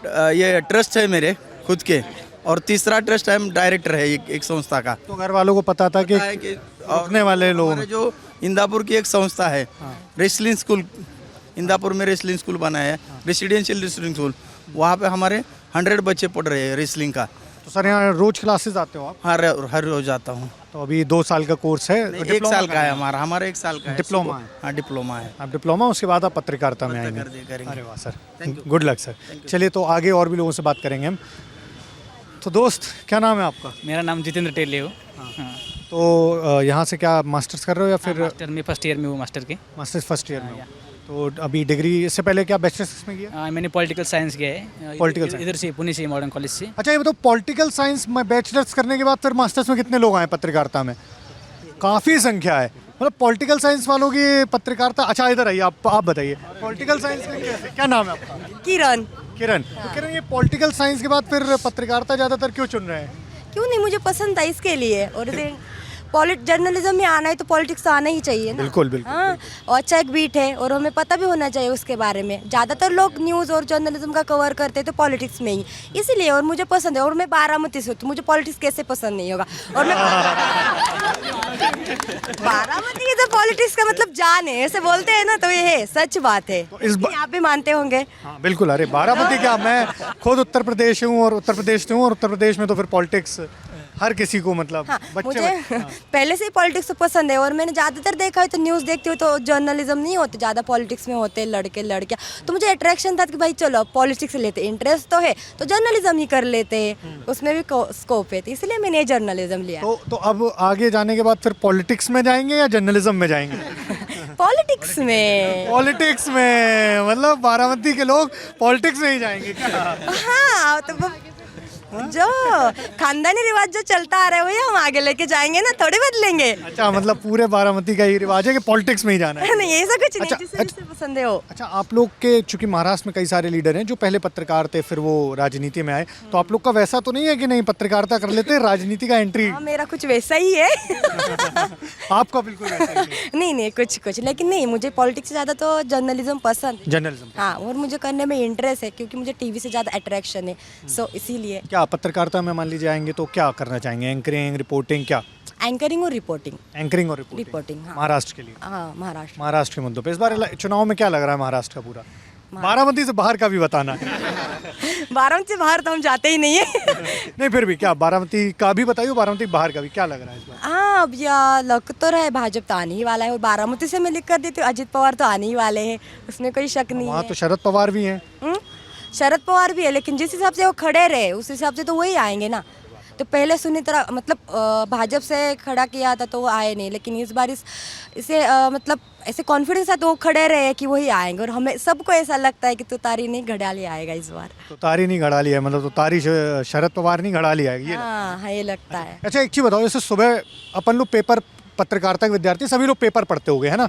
ये ट्रस्ट है मेरे खुद के, और तीसरा ट्रस्ट है, डायरेक्टर है एक संस्था का। तो घर वालों को पता था कि रुकने वाले लोग? जो इंदापुर की एक संस्था है, रेसलिंग स्कूल, इंदापुर में रेसलिंग स्कूल बनाया है, रेसिडेंशियल रेसलिंग स्कूल, वहाँ पे हमारे 100 बच्चे पढ़ रहे हैं रेसलिंग का। तो सर यहाँ रोज क्लासेस आते हो आप? हाँ, हर रोज आता हूँ। तो अभी 2 साल का कोर्स है, एक डिप्लोमा साल का है करना हमारा 1 साल का है। डिप्लोमा है। हाँ डिप्लोमा है। आप डिप्लोमा, उसके बाद आप पत्रकारिता में आएंगे। करेंगे। अरे वाह सर, गुड लक सर। चलिए तो आगे और भी लोगों से बात करेंगे हम। तो दोस्त, क्या नाम है आपका? मेरा नाम जितेंद्र टेले हो। तो यहाँ से क्या मास्टर्स कर रहे हो या फिर? मास्टर में फर्स्ट ईयर में हूँ, मास्टर के। मास्टर्स फर्स्ट ईयर में हो। तो अभी डिग्री, इससे पहले क्या बैचलर्स में किया? मैंने पॉलिटिकल साइंस किया है। Political science। इधर से, पुणे से, मॉडर्न कॉलेज से। अच्छा ये बताओ, पॉलिटिकल साइंस में बैचलर्स करने के बाद फिर मास्टर्स में कितने लोग आए पत्रकारिता में? काफ़ी संख्या है, मतलब पॉलिटिकल साइंस वालों की पत्रकारिता। अच्छा इधर आइए, आप बताइए पॉलिटिकल साइंस में कैसे, क्या नाम है आपका? किरण। किरण, तो किरण ये पॉलिटिकल साइंस के बाद फिर पत्रकारिता ज़्यादातर क्यों चुन रहे हैं? क्यों नहीं, मुझे पसंद था इसके लिए। और जर्नलिज्म में आना है तो पॉलिटिक्स तो आना ही चाहिए ना। बिल्कुल बिल्कुल। हाँ, और अच्छा एक बीट है और हमें पता भी होना चाहिए उसके बारे में। ज़्यादातर लोग न्यूज़ और जर्नलिज्म का कवर करते हैं तो पॉलिटिक्स में ही, इसीलिए। और मुझे पसंद है, और मैं बारामती से हूँ तो मुझे पॉलिटिक्स कैसे पसंद नहीं होगा। और मैं बारामती की तो पॉलिटिक्स का मतलब जान है, ऐसे बोलते हैं ना, तो ये है, सच बात है। इस आप भी मानते होंगे। हाँ बिल्कुल। अरे बारामती क्या, मैं खुद उत्तर प्रदेश हूँ और उत्तर प्रदेश से हूँ, और उत्तर प्रदेश में तो फिर पॉलिटिक्स हर किसी को, मतलब हाँ, बच्चे मुझे पहले से ही पॉलिटिक्स तो पसंद है। और मैंने ज़्यादातर देखा है तो न्यूज़ देखती हूँ तो जर्नलिज्म नहीं होते ज़्यादा, पॉलिटिक्स में होते लड़के लड़कियाँ। तो मुझे अट्रैक्शन था कि भाई चलो पॉलिटिक्स लेते, इंटरेस्ट तो है तो जर्नलिज्म ही कर लेते हैं, उसमें भी स्कोप है, तो इसलिए मैंने ये जर्नलिज्म लिया। तो अब आगे जाने के बाद फिर पॉलिटिक्स में जाएंगे या जर्नलिज्म में जाएंगे? पॉलिटिक्स में। पॉलिटिक्स में, मतलब बारामती के लोग पॉलिटिक्स में ही जाएंगे क्या? हाँ, तो जो खानदानी रिवाज जो चलता आ रहा है वही हम आगे लेके जाएंगे ना, थोड़े बदलेंगे। अच्छा, मतलब पूरे बारामती का ये रिवाज है कि पॉलिटिक्स में ही जाना है? नहीं, ऐसा कुछ नहीं, अच्छा, जिसे पसंद है वो। अच्छा, आप लोग के, चूंकि महाराष्ट्र में कई सारे लीडर हैं जो पहले पत्रकार थे फिर वो राजनीति में आए, तो आप लोग का वैसा तो नहीं है कि नहीं पत्रकारिता कर लेते, राजनीति का एंट्री? हाँ, मेरा कुछ वैसा ही है। आपका बिल्कुल वैसा ही है। नहीं कुछ, लेकिन नहीं, मुझे पॉलिटिक्स से ज़्यादा तो जर्नलिज्म पसंद। जर्नलिज्म, हाँ, और मुझे करने में इंटरेस्ट है क्योंकि मुझे टीवी से ज़्यादा अट्रैक्शन है, सो इसीलिए। क्या पत्रकारिता में मान लीजिए आएंगे तो क्या करना चाहेंगे? एंकरिंग, रिपोर्टिंग, क्या? एंकरिंग और रिपोर्टिंग। एंकरिंग और रिपोर्टिंग, हाँ। महाराष्ट्र के लिए? हाँ, महाराष्ट्र के मुद्दों पे इस बार चुनाव में क्या लग रहा है महाराष्ट्र का पूरा? बारामती से बाहर का भी बताना है। बारामती से बाहर तो हम जाते ही नहीं है। नहीं फिर भी क्या, बारामती का भी बताइए, बारामती बाहर का भी क्या लग रहा है इस बार? हाँ, अब या लग तो रहा है भाजपा तो आने ही वाला है, और बारामती से मैं लिख कर देती हूँ अजित पवार तो आने ही वाले हैं, उसमें कोई शक नहीं वहाँ है। तो शरद पवार भी हैं। शरद पवार भी है, लेकिन जिस हिसाब से वो खड़े रहे उस हिसाब से तो वही आएंगे ना। तो पहले सुनीता, मतलब भाजपा से खड़ा किया था तो वो आए नहीं, लेकिन इस बार इसे मतलब ऐसे कॉन्फिडेंस है तो वो खड़े रहे कि वही आएंगे। और हमें सबको ऐसा लगता है कि तुतारी नहीं घड़ाली आएगा इस बार। तुतारी नहीं घड़ाली है, मतलब तुतारी शरद पवार नहीं घड़ाली आएगी, ये? हाँ, ये लगता है। अच्छा एक चीज़ बताओ, जैसे सुबह अपन लोग पेपर, पत्रकारिता के विद्यार्थी सभी लोग पेपर पढ़ते होंगे, है ना?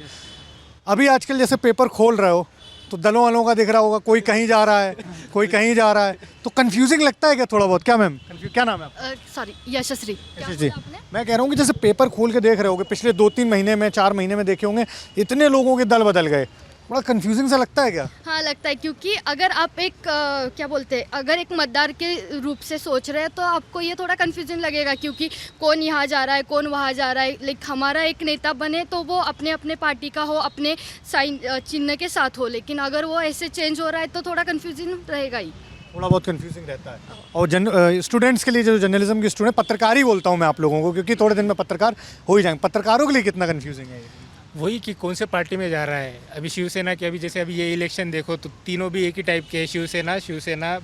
अभी आजकल जैसे पेपर खोल रहे हो तो दलों वालों का दिख रहा होगा, कोई कहीं जा रहा है, कोई कहीं जा रहा है, तो कंफ्यूजिंग लगता है क्या थोड़ा बहुत? क्या मैम, क्या नाम है आपका? सॉरी, यशस्वी। जी, मैं कह रहा हूँ कि जैसे पेपर खोल के देख रहे होगे, पिछले 2-3 महीने में, 4 महीने में देखे होंगे, इतने लोगों के दल बदल गए, थोड़ा कंफ्यूजिंग सा लगता है क्या? हाँ, लगता है, क्योंकि अगर आप एक क्या बोलते हैं, अगर एक मतदार के रूप से सोच रहे हैं तो आपको ये थोड़ा कंफ्यूजन लगेगा, क्योंकि कौन यहाँ जा रहा है, कौन वहाँ जा रहा है। लाइक हमारा एक नेता बने तो वो अपने अपने पार्टी का हो, अपने साइन चिन्ह के साथ हो, लेकिन अगर वो ऐसे चेंज हो रहा है तो थोड़ा कंफ्यूजन रहेगा ही। थोड़ा बहुत कंफ्यूजिंग रहता है। और स्टूडेंट्स के लिए, जो जर्नलिज्म के स्टूडेंट, पत्रकार ही बोलता हूँ मैं आप लोगों को, क्योंकि थोड़े दिन में पत्रकार हो ही जाएंगे, पत्रकारों के लिए कितना कंफ्यूजिंग है ये? वही कि कौन से पार्टी में जा रहा है। अभी शिवसेना की, अभी जैसे अभी ये इलेक्शन देखो तो तीनों भी एक ही टाइप के हैं, शिवसेना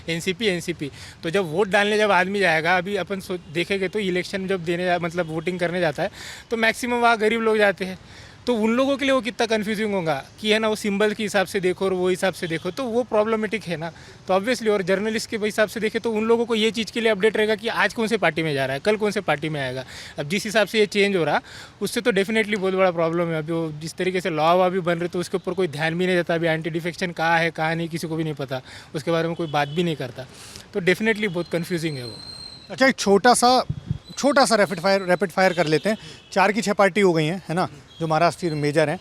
एनसीपी। तो जब वोट डालने जब आदमी जाएगा, अभी अपन देखेंगे तो इलेक्शन जब देने, मतलब वोटिंग करने जाता है तो मैक्सिमम वहाँ गरीब लोग जाते हैं, तो उन लोगों के लिए वो कितना कंफ्यूजिंग होगा कि है ना, वो सिंबल के हिसाब से देखो और वो हिसाब से देखो, तो वो प्रॉब्लमेटिक है ना। तो ऑब्वियसली, और जर्नलिस्ट के हिसाब से देखे तो उन लोगों को ये चीज़ के लिए अपडेट रहेगा कि आज कौन से पार्टी में जा रहा है, कल कौन से पार्टी में आएगा। अब जिस हिसाब से ये चेंज हो रहा, उससे तो डेफिनेटली बहुत बड़ा प्रॉब्लम है। अभी वो जिस तरीके से लॉ भी बन रहे तो उसके ऊपर कोई ध्यान भी नहीं देता। अभी एंटी डिफेक्शन कहाँ है कहाँ नहीं, किसी को भी नहीं पता, उसके बारे में कोई बात भी नहीं करता, तो डेफिनेटली बहुत कन्फ्यूजिंग है वो। अच्छा, एक छोटा सा रैपिड फायर कर लेते हैं। 4 की 6 पार्टी हो गई हैं, है ना, जो महाराष्ट्र की मेजर हैं,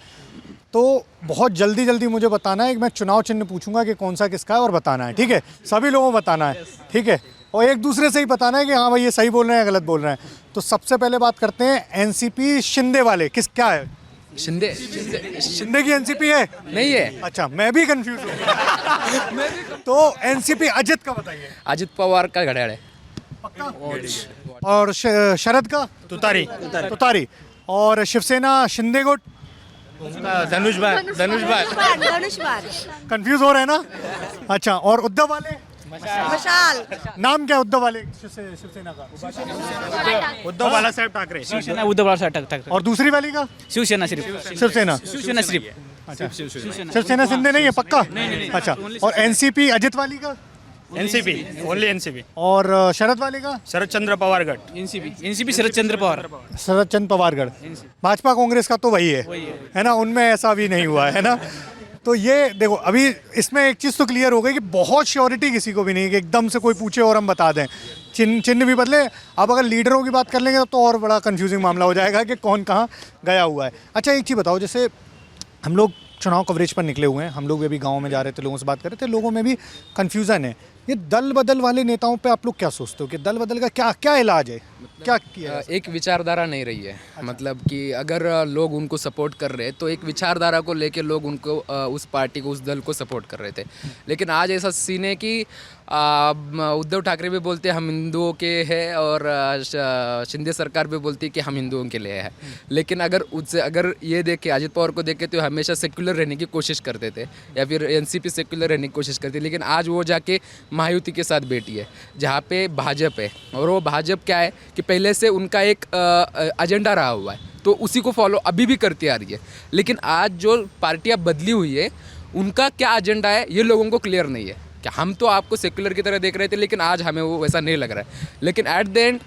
तो बहुत जल्दी मुझे बताना है कि मैं चुनाव चिन्ह पूछूंगा कि कौन सा किसका है, और बताना है, ठीक है? सभी लोगों को बताना है, ठीक है? और एक दूसरे से ही बताना है कि हाँ भाई ये सही बोल रहे हैं या गलत बोल रहे हैं। तो सबसे पहले बात करते हैं एनसीपी शिंदे वाले, क्या है? शिंदे की एनसीपी है? नहीं है। अच्छा, मैं भी कंफ्यूज हूँ। तो एनसीपी अजित का बताइए। अजित पवार का घड़ियाल है। और शरद का तुतारी और शिवसेना शिंदे गुट धनुष बार कंफ्यूज हो रहे हैं ना? अच्छा, और उद्धव वाले मशाल नाम क्या है उद्धव वाले शिवसेना का? उद्धव बालासाहेब ठाकरे शिवसेना उद्धव बाळासाहेब ठाकरे और दूसरी वाली का? शिवसेना सिर्फ शिवसेना सिर्फ अच्छा, शिवसेना शिंदे नहीं है पक्का? अच्छा, और एनसीपी अजित वाली का? एनसीपी ओनली एनसीपी और शरद वाले का? शरद चंद्र पवार गट एनसीपी शरद चंद्र पवार शरद चंद्र पवारगढ़। भाजपा कांग्रेस का तो वही है ना? उनमें ऐसा भी नहीं हुआ है ना? तो ये देखो, अभी इसमें एक चीज़ तो क्लियर हो गई कि बहुत श्योरिटी किसी को भी नहीं है कि एकदम से कोई पूछे और हम बता दें। चिन्ह भी बदले। अब अगर लीडरों की बात कर लेंगे तो और बड़ा कंफ्यूजिंग मामला हो जाएगा कि कौन कहाँ गया हुआ है। अच्छा, एक चीज़ बताओ, जैसे हम लोग चुनाव कवरेज पर निकले हुए हैं, हम लोग भी अभी गाँव में जा रहे थे, लोगों से बात कर रहे थे, लोगों में भी कन्फ्यूज़न है। ये दल बदल वाले नेताओं पे आप लोग क्या सोचते हो कि दल बदल का क्या क्या इलाज है? क्या किया? एक विचारधारा नहीं रही है। मतलब कि अगर लोग उनको सपोर्ट कर रहे हैं तो एक विचारधारा को लेके लोग उनको उस पार्टी को, उस दल को सपोर्ट कर रहे थे। लेकिन आज ऐसा सीन है कि उद्धव ठाकरे भी बोलते हैं हम हिंदुओं के हैं और शिंदे सरकार भी बोलती है कि हम हिंदुओं के लिए है। लेकिन अगर ये देखे, अजित पवार को देखे तो हमेशा सेक्युलर रहने की कोशिश करते थे, या फिर एनसीपी सेक्युलर रहने की कोशिश करती है। लेकिन आज वो जाके महायुति के साथ बैठी है जहाँ पे भाजपा है, और वो भाजपा क्या है कि पहले से उनका एक एजेंडा रहा हुआ है, तो उसी को फॉलो अभी भी करती आ रही है। लेकिन आज जो पार्टियां बदली हुई है उनका क्या एजेंडा है ये लोगों को क्लियर नहीं है। कि हम तो आपको सेक्युलर की तरह देख रहे थे, लेकिन आज हमें वो वैसा नहीं लग रहा है। लेकिन एट द एंड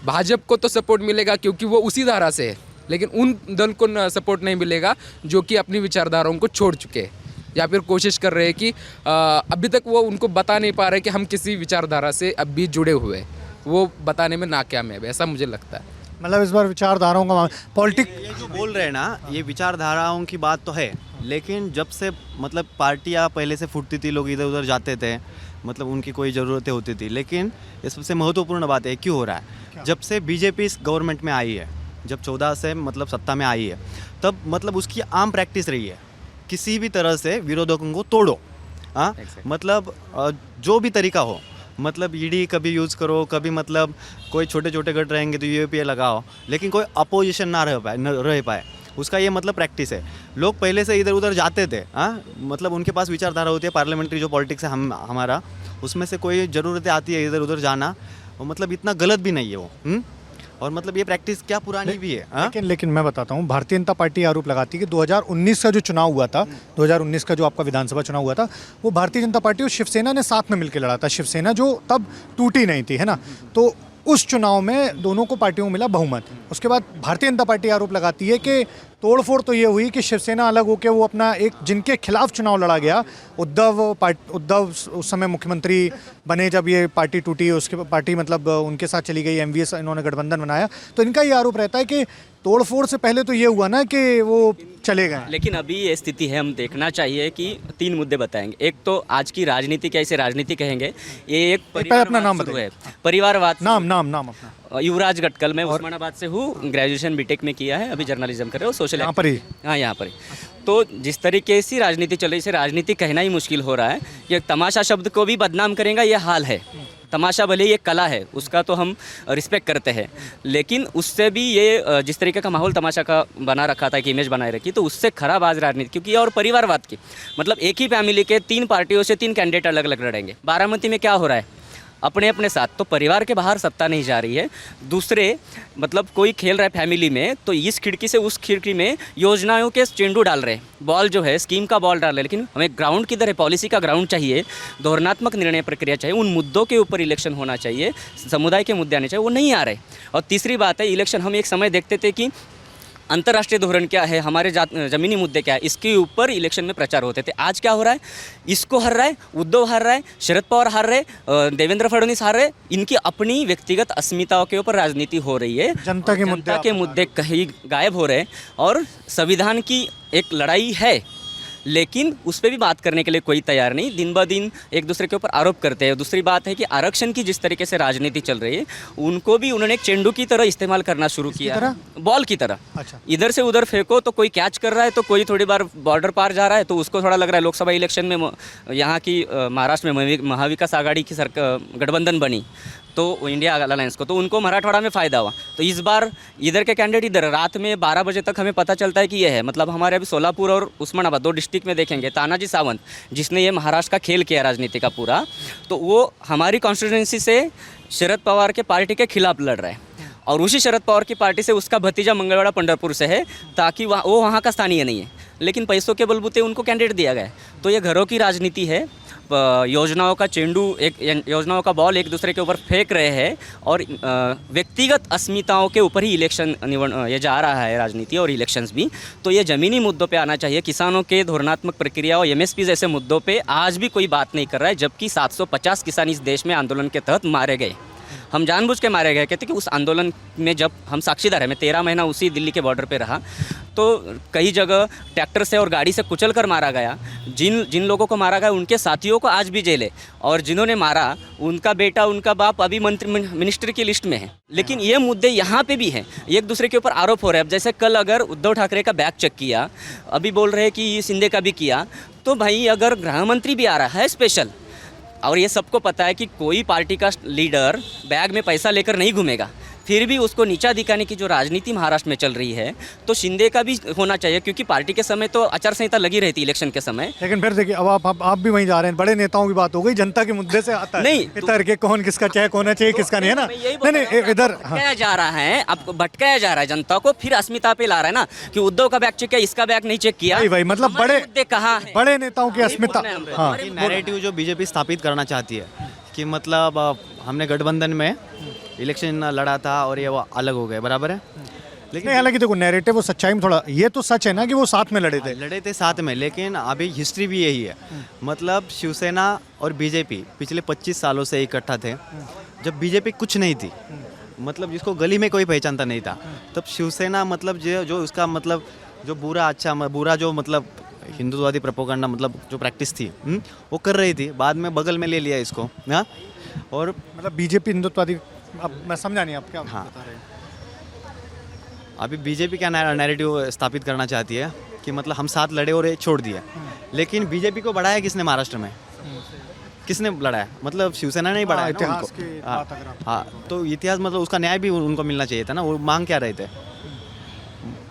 भाजपा को तो सपोर्ट मिलेगा क्योंकि वो उसी धारा से है, लेकिन उन दल को सपोर्ट नहीं मिलेगा जो कि अपनी विचारधाराओं को छोड़ चुके हैं या फिर कोशिश कर रहे हैं कि अभी तक वो उनको बता नहीं पा रहे कि हम किसी विचारधारा से अब भी जुड़े हुए हैं। वो बताने में नाकामयाब है, ऐसा मुझे लगता है। मतलब इस बार विचारधाराओं का पॉलिटिक्स, ये जो बोल रहे हैं ना, ये विचारधाराओं की बात तो है, लेकिन जब से मतलब पार्टियां पहले से फूटती थी, लोग इधर उधर जाते थे, मतलब उनकी कोई ज़रूरतें होती थी। लेकिन ये सबसे महत्वपूर्ण बात है, क्यों हो रहा है, जब से बीजेपी इस गवर्नमेंट में आई है, जब 14 से मतलब सत्ता में आई है, तब मतलब उसकी आम प्रैक्टिस रही है किसी भी तरह से विरोधकों को तोड़ो। हाँ, मतलब जो भी तरीका हो, मतलब ईडी कभी यूज़ करो, कभी मतलब कोई छोटे छोटे गट रहेंगे तो यूएपीए लगाओ, लेकिन कोई अपोजिशन ना रह पाए, उसका ये मतलब प्रैक्टिस है। लोग पहले से इधर उधर जाते थे। हाँ, मतलब उनके पास विचारधारा होती है, पार्लियामेंट्री जो पॉलिटिक्स है हमारा, उसमें से कोई ज़रूरतें आती है इधर उधर जाना, और मतलब इतना गलत भी नहीं है वो। और मतलब ये प्रैक्टिस क्या पुरानी भी है। लेकिन मैं बताता हूँ, भारतीय जनता पार्टी आरोप लगाती है कि 2019 का जो चुनाव हुआ था, 2019 का जो आपका विधानसभा चुनाव हुआ था, वो भारतीय जनता पार्टी और शिवसेना ने साथ में मिलकर लड़ा था। शिवसेना जो तब टूटी नहीं थी, है ना? तो उस चुनाव में दोनों को पार्टियों को मिला बहुमत। उसके बाद भारतीय जनता पार्टी आरोप लगाती है कि तोड़फोड़ तो ये हुई कि शिवसेना अलग होकर वो अपना एक, जिनके खिलाफ चुनाव लड़ा गया, उद्धव उस समय मुख्यमंत्री बने जब ये पार्टी टूटी, उसके पार्टी मतलब उनके साथ चली गई, एमवीएस इन्होंने गठबंधन बनाया। तो इनका ये आरोप रहता है कि तोड़फोड़ से पहले तो ये हुआ ना कि वो चले गए। लेकिन अभी ये स्थिति है, हम देखना चाहिए कि 3 मुद्दे बताएंगे। एक तो आज की राजनीति, क्या इसे राजनीति कहेंगे, ये एक अपना नाम है, परिवारवाद। नाम अपना। युवराज गटकल, मैं उस्मानाबाद से हूँ, ग्रेजुएशन बीटेक में किया है, अभी जर्नलिज्म कर रहे हो, सोशल यहाँ पर ही। हाँ, यहाँ पर ही। तो जिस तरीके से राजनीति चल रही है, इसे राजनीति कहना ही मुश्किल हो रहा है। ये तमाशा शब्द को भी बदनाम करेंगे, ये हाल है। तमाशा भले ये कला है, उसका तो हम रिस्पेक्ट करते हैं, लेकिन उससे भी ये जिस तरीके का माहौल तमाशा का बना रखा था, कि इमेज बनाए रखी, तो उससे खराब आज राजनीति, क्योंकि और परिवारवाद की, मतलब एक ही फैमिली के 3 पार्टियों से 3 कैंडिडेट अलग अलग लड़ेंगे। बारामती में क्या हो रहा है, अपने अपने साथ, तो परिवार के बाहर सत्ता नहीं जा रही है। दूसरे मतलब कोई खेल रहा है फैमिली में, तो इस खिड़की से उस खिड़की में योजनाओं के चेंडू डाल रहे हैं, बॉल जो है स्कीम का बॉल डाल रहे हैं। लेकिन हमें ग्राउंड की तरह पॉलिसी का ग्राउंड चाहिए, धोरणात्मक निर्णय प्रक्रिया चाहिए, उन मुद्दों के ऊपर इलेक्शन होना चाहिए, समुदाय के मुद्दे आने चाहिए, वो नहीं आ रहे। और तीसरी बात है, इलेक्शन हम एक समय देखते थे कि अंतर्राष्ट्रीय धोरण क्या है, हमारे ज़मीनी मुद्दे क्या है, इसके ऊपर इलेक्शन में प्रचार होते थे। आज क्या हो रहा है, इसको हार रहा है, उद्धव हार रहा है, शरद पवार हार रहे, देवेंद्र फडणवीस हार रहे, इनकी अपनी व्यक्तिगत अस्मिताओं के ऊपर राजनीति हो रही है। जनता के मुद्दे कहीं गायब हो रहे हैं। और संविधान की एक लड़ाई है, लेकिन उस पर भी बात करने के लिए कोई तैयार नहीं, दिन ब दिन एक दूसरे के ऊपर आरोप करते हैं। दूसरी बात है कि आरक्षण की जिस तरीके से राजनीति चल रही है, उनको भी उन्होंने एक चेंडू की तरह इस्तेमाल करना शुरू किया है, बॉल की तरह। अच्छा। इधर से उधर फेंको तो कोई कैच कर रहा है, तो कोई थोड़ी बार बॉर्डर पार जा रहा है, तो उसको थोड़ा लग रहा है लोकसभा इलेक्शन में यहाँ की महाराष्ट्र में महाविकास आघाड़ी की गठबंधन बनी तो इंडिया अलायंस को, तो उनको मराठवाड़ा में फ़ायदा हुआ। तो इस बार इधर के कैंडिडेट इधर रात में 12 बजे तक हमें पता चलता है कि ये है, मतलब हमारे अभी सोलापुर और उस्मानाबाद 2 डिस्ट्रिक्ट में देखेंगे, तानाजी सावंत जिसने ये महाराष्ट्र का खेल किया राजनीति का पूरा, तो वो हमारी कॉन्स्टिट्यूंसी से शरद पवार के पार्टी के खिलाफ लड़ रहा है, और उसी शरद पवार की पार्टी से उसका भतीजा मंगलवाड़ा पंढरपुर से है, ताकि वो वहाँ का स्थानीय नहीं है, लेकिन पैसों के बलबूते उनको कैंडिडेट दिया गया है। तो ये घरों की राजनीति है, योजनाओं का चेंडू, एक योजनाओं का बॉल एक दूसरे के ऊपर फेंक रहे हैं, और व्यक्तिगत अस्मिताओं के ऊपर ही इलेक्शन ये जा रहा है राजनीति और इलेक्शंस भी। तो ये ज़मीनी मुद्दों पे आना चाहिए। किसानों के धोरणात्मक प्रक्रिया और एमएसपी जैसे मुद्दों पे आज भी कोई बात नहीं कर रहा है, जबकि 750 किसान इस देश में आंदोलन के तहत मारे गए। हम जानबूझ के मारे गए, कहते कि उस आंदोलन में जब हम साक्षीदार हैं, मैं 13 महीना उसी दिल्ली के बॉर्डर पे रहा, तो कई जगह ट्रैक्टर से और गाड़ी से कुचल कर मारा गया। जिन लोगों को मारा गया उनके साथियों को आज भी जेल है, और जिन्होंने मारा उनका बेटा, उनका बाप अभी मिनिस्टर की लिस्ट में है। लेकिन ये मुद्दे यहाँ पे भी हैं, एक दूसरे के ऊपर आरोप हो रहे हैं। अब जैसे कल अगर उद्धव ठाकरे का बैग चेक किया, अभी बोल रहे हैं कि शिंदे का भी किया, तो भाई अगर गृह मंत्री भी आ रहा है स्पेशल, और ये सबको पता है कि कोई पार्टी का लीडर बैग में पैसा लेकर नहीं घूमेगा, फिर भी उसको नीचा दिखाने की जो राजनीति महाराष्ट्र में चल रही है, तो शिंदे का भी होना चाहिए, क्योंकि पार्टी के समय तो आचार संहिता लगी रहती इलेक्शन के समय। लेकिन फिर देखिए, अब आप भी वहीं जा रहे हैं, बड़े नेताओं की बात हो गई, जनता के मुद्दे से आता है नहीं, इधर के कौन किसका चाहे होना चाहिए, किसका नहीं है ना। नहीं, इधर भटकाया जा रहा है, आपको भटकाया जा रहा है जनता को, फिर अस्मिता पे ला रहा है ना, कि उद्धव का बैग चेक किया, इसका बैग नहीं चेक किया। भाई मतलब बड़े कहाँ है? बड़े नेताओं की अस्मिता। हाँ, नैरेटिव जो बीजेपी स्थापित करना चाहती है कि मतलब हमने गठबंधन में इलेक्शन लड़ा था और ये वो अलग हो गए, बराबर है। लेकिन हालांकि देखो, नैरेटिव वो सच्चाई में थोड़ा, ये तो सच है ना कि वो साथ में लड़े थे साथ में, लेकिन अभी हिस्ट्री भी यही है। मतलब शिवसेना और बीजेपी पिछले 25 सालों से इकट्ठा थे। जब बीजेपी कुछ नहीं थी, मतलब जिसको गली में कोई पहचानता नहीं था, तब शिवसेना मतलब जो उसका मतलब जो बुरा जो मतलब हिंदुत्ववादी प्रोपेगेंडा मतलब जो प्रैक्टिस थी वो कर रही थी, बाद में बगल में ले लिया इसको। हाँ, और मतलब बीजेपी हिंदुत्ववादी, अब मैं समझा नहीं आप क्या बता रहे हैं। अभी बीजेपी क्या नैरेटिव स्थापित करना चाहती है कि मतलब हम साथ लड़े और ये छोड़ दिए, लेकिन बीजेपी को बढ़ाया किसने महाराष्ट्र में? किसने लड़ाया? मतलब शिवसेना ने ही बढ़ाया इतिहास की बात अगर हाँ, तो इतिहास मतलब उसका न्याय भी उनको मिलना चाहिए था ना। वो मांग क्या रहे थे?